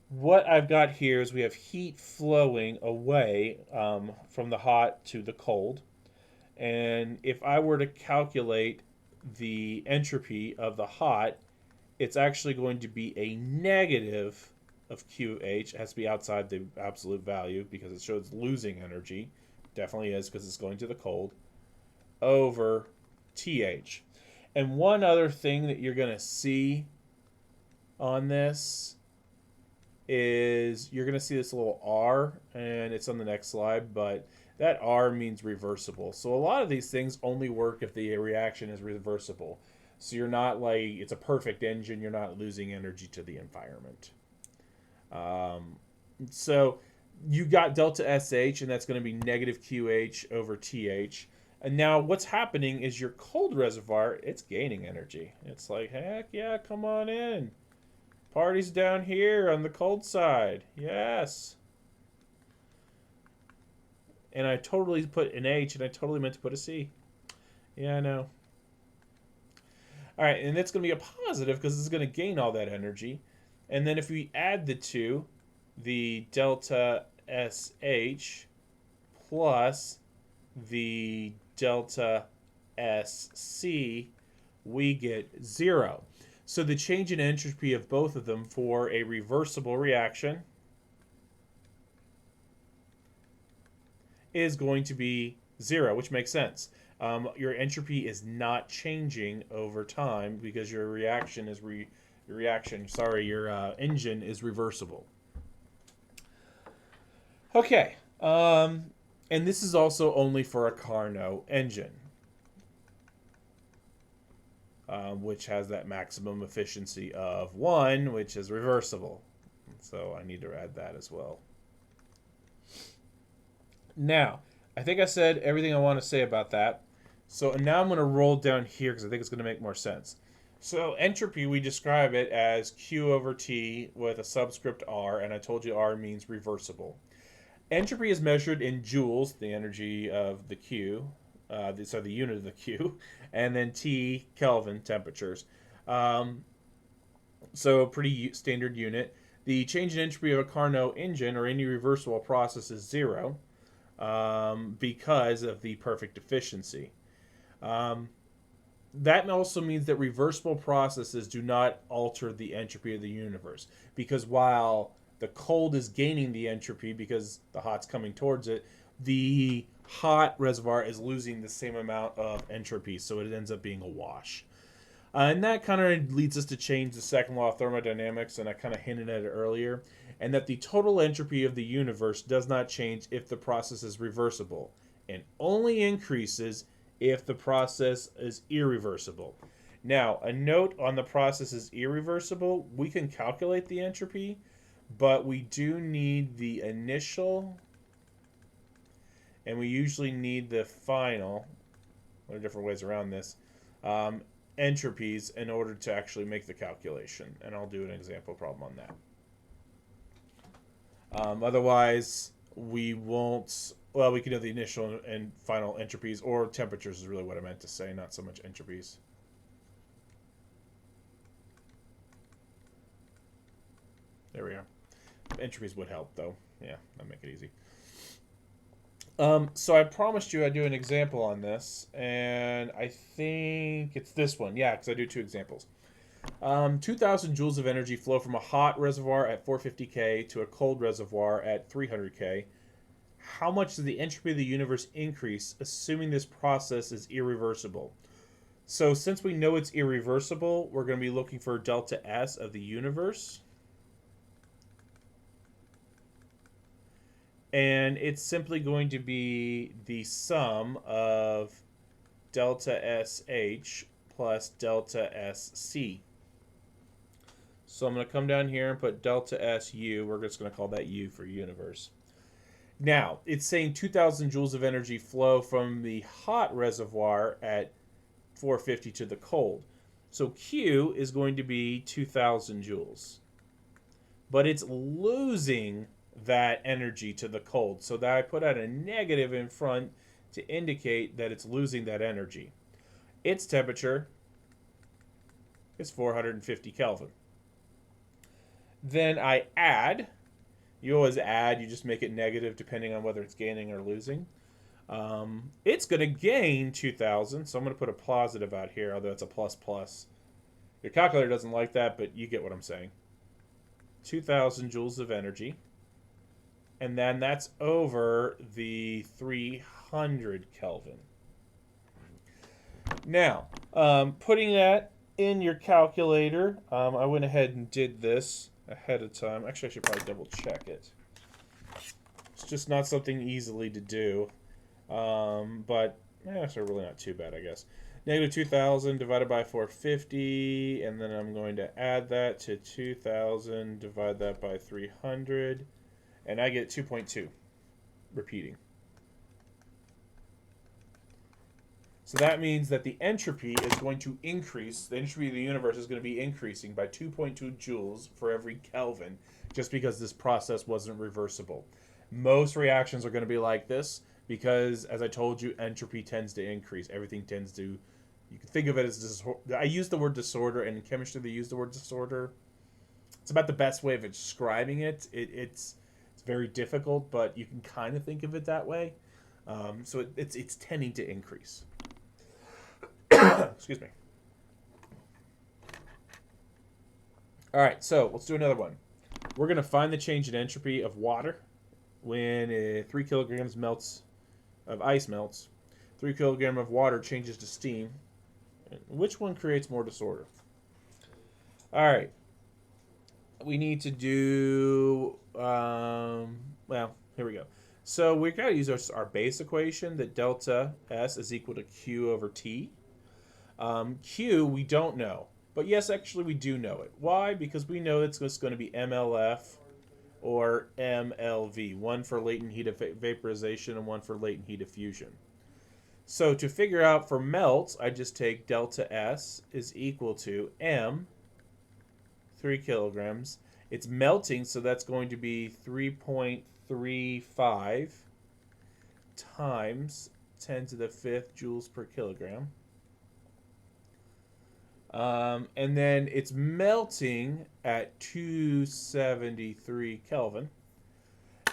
what I've got here is we have heat flowing away from the hot to the cold. And if I were to calculate the entropy of the hot, it's actually going to be a negative of QH. It has to be outside the absolute value because it shows losing energy. Definitely is because it's going to the cold. Over TH. And one other thing that you're going to see on this is you're going to see this little R, and it's on the next slide, but that R means reversible. So a lot of these things only work if the reaction is reversible. So you're not like, it's a perfect engine, you're not losing energy to the environment. So you got delta SH, and that's going to be negative QH over TH. And now what's happening is your cold reservoir, it's gaining energy. It's like, heck yeah, come on in. Party's down here on the cold side. Yes. And I totally put an H, and I totally meant to put a C. Yeah, I know. All right, and it's going to be a positive because it's going to gain all that energy. And then if we add the two, the delta SH plus the delta SC, we get 0. So the change in entropy of both of them for a reversible reaction is going to be 0, which makes sense. Your entropy is not changing over time because your engine is reversible. Okay, and this is also only for a Carnot engine, which has that maximum efficiency of 1, which is reversible. So I need to add that as well. Now, I think I said everything I want to say about that. So now I'm going to roll down here because I think it's going to make more sense. So entropy, we describe it as Q over T with a subscript R, and I told you R means reversible. Entropy is measured in joules, the energy of the Q, so the unit of the Q, and then T, Kelvin, temperatures. So a pretty standard unit. The change in entropy of a Carnot engine or any reversible process is 0 because of the perfect efficiency. That also means that reversible processes do not alter the entropy of the universe, because while the cold is gaining the entropy because the hot's coming towards it, the hot reservoir is losing the same amount of entropy, so it ends up being a wash. And that kind of leads us to change the second law of thermodynamics, and I kind of hinted at it earlier, and that the total entropy of the universe does not change if the process is reversible, and only increases if the process is irreversible. Now, a note on the process is irreversible, we can calculate the entropy, but we do need the initial, and we usually need the final, there are different ways around this, entropies in order to actually make the calculation. And I'll do an example problem on that. Otherwise, we won't. Well, we can do the initial and final entropies, or temperatures is really what I meant to say, not so much entropies. There we are. Entropies would help, though. Yeah, that'd make it easy. So I promised you I'd do an example on this, and I think it's this one. Yeah, because I do two examples. 2,000 joules of energy flow from a hot reservoir at 450K to a cold reservoir at 300K. How much does the entropy of the universe increase, assuming this process is irreversible? So since we know it's irreversible, we're going to be looking for delta S of the universe. And it's simply going to be the sum of delta SH plus delta SC. So I'm going to come down here and put delta SU. We're just going to call that U for universe. Now, it's saying 2,000 joules of energy flow from the hot reservoir at 450 to the cold. So Q is going to be 2,000 joules. But it's losing that energy to the cold. So that I put out a negative in front to indicate that it's losing that energy. Its temperature is 450 Kelvin. Then I add. You always add, you just make it negative depending on whether it's gaining or losing. It's going to gain 2,000, so I'm going to put a positive out here, although it's a plus plus. Your calculator doesn't like that, but you get what I'm saying. 2,000 joules of energy. And then that's over the 300 Kelvin. Now, putting that in your calculator, I went ahead and did this ahead of time. Actually, I should probably double check it. It's just not something easily to do. But it's really not too bad, I guess. Negative 2,000 divided by 450, and then I'm going to add that to 2,000, divide that by 300, and I get 2.2, repeating. So that means that the entropy is going to increase. The entropy of the universe is going to be increasing by 2.2 joules for every Kelvin, just because this process wasn't reversible. Most reactions are going to be like this because, as I told you, entropy tends to increase. Everything tends to, you can think of it as disorder. I use the word disorder, and in chemistry they use the word disorder. It's about the best way of describing it. It's very difficult, but you can kind of think of it that way. So it's tending to increase. Excuse me. All right, so let's do another one. We're going to find the change in entropy of water when 3 kilograms of ice melts. 3 kilograms of water changes to steam. Which one creates more disorder? All right. We need to do, well, here we go. So we've got to use our base equation that delta S is equal to Q over T. Q, we don't know. But yes, actually, we do know it. Why? Because we know it's just going to be MLF or MLV. One for latent heat of vaporization and one for latent heat of fusion. So to figure out for melts, I just take delta S is equal to M, 3 kilograms. It's melting, so that's going to be 3.35 times 10 to the 5th joules per kilogram. And then it's melting at 273 Kelvin.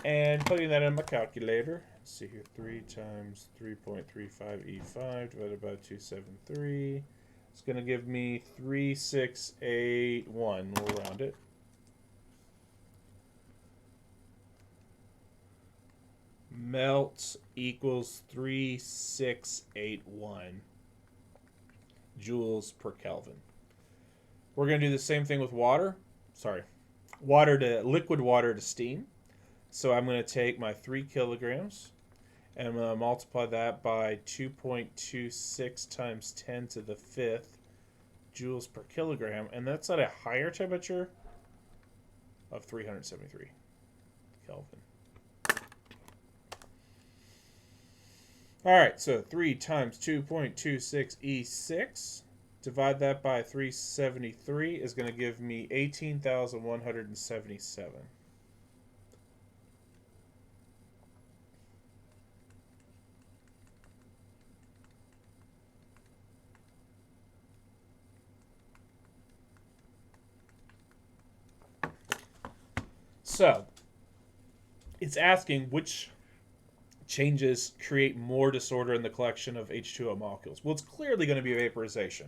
And putting that in my calculator, let's see here, 3 times 3.35 E5 divided by 273. It's going to give me 3681. We'll round it. Melt equals 3681 joules per Kelvin. We're going to do the same thing with water. Liquid water to steam. So I'm going to take my 3 kilograms and I'm going to multiply that by 2.26 times 10 to the 5th joules per kilogram. And that's at a higher temperature of 373 Kelvin. All right, so 3 times 2.26 E6, divide that by 373 is going to give me 18,177. So, it's asking which changes create more disorder in the collection of H2O molecules. Well, it's clearly going to be vaporization.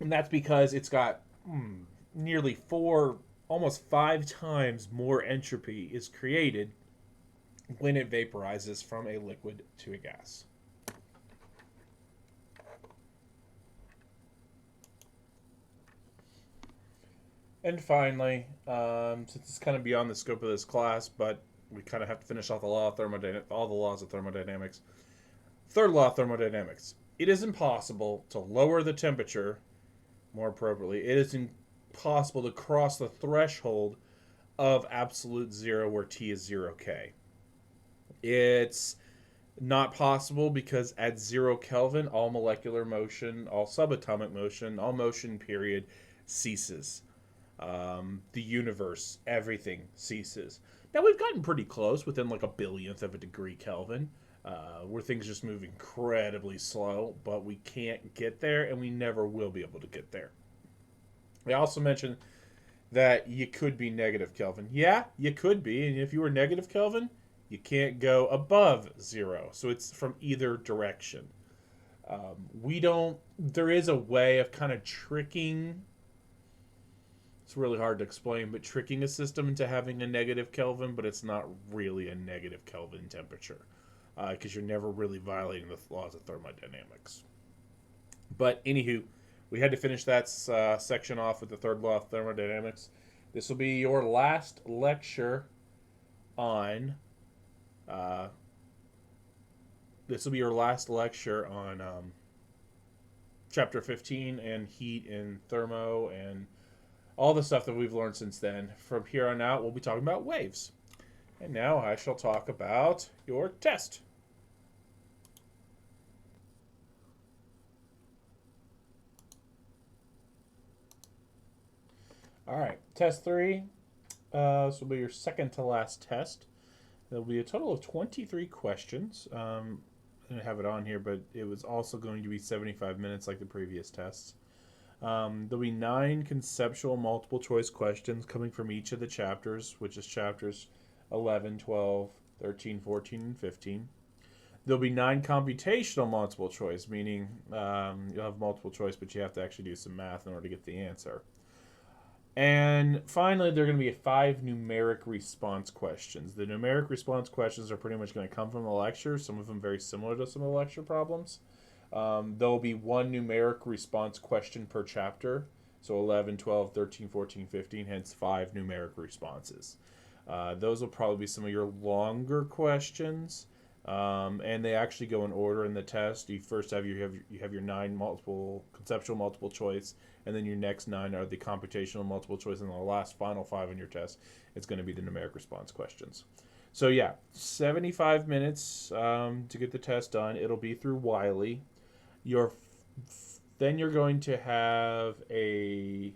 And that's because it's got nearly 4, almost 5 times more entropy is created when it vaporizes from a liquid to a gas. And finally, since it's kind of beyond the scope of this class, but we kind of have to finish off the law of thermodynamics, all the laws of thermodynamics. Third law of thermodynamics. It is impossible to lower the temperature, more appropriately, it is impossible to cross the threshold of absolute zero where T is 0K. It's not possible because at 0 Kelvin, all molecular motion, all subatomic motion, all motion period ceases. The universe, everything ceases. Now, we've gotten pretty close, within like a billionth of a degree Kelvin, where things just move incredibly slow, but we can't get there, and we never will be able to get there. I also mentioned that you could be negative Kelvin. Yeah, you could be, and if you were negative Kelvin, you can't go above 0. So it's from either direction. There is a way of kind of tricking, it's really hard to explain, but tricking a system into having a negative Kelvin, but it's not really a negative Kelvin temperature because you're never really violating the laws of thermodynamics. But anywho, we had to finish that section off with the third law of thermodynamics. This will be your last lecture on chapter 15 and heat and thermo and all the stuff that we've learned since then. From here on out, we'll be talking about waves. And now I shall talk about your test. All right, test 3. This will be your second to last test. There'll be a total of 23 questions. I didn't have it on here, but it was also going to be 75 minutes like the previous tests. There'll be 9 conceptual multiple choice questions coming from each of the chapters, which is chapters 11, 12, 13, 14, and 15. There'll be 9 computational multiple choice, meaning you'll have multiple choice, but you have to actually do some math in order to get the answer. And finally, there are going to be 5 numeric response questions. The numeric response questions are pretty much going to come from the lecture, some of them very similar to some of the lecture problems. There'll be 1 numeric response question per chapter. So 11, 12, 13, 14, 15, hence 5 numeric responses. Those will probably be some of your longer questions. And they actually go in order in the test. You first have your 9 conceptual multiple choice, and then your next 9 are the computational multiple choice, and the last final 5 on your test, it's going to be the numeric response questions. So yeah, 75 minutes to get the test done. It'll be through Wiley. Then you're going to have a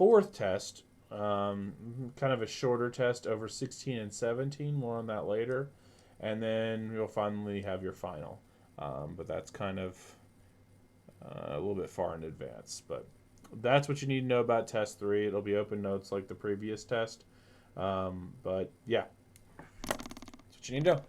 4th test, kind of a shorter test over 16 and 17. More on that later. And then you'll finally have your final. But that's kind of a little bit far in advance. But that's what you need to know about test 3. It'll be open notes like the previous test. But yeah, that's what you need to know.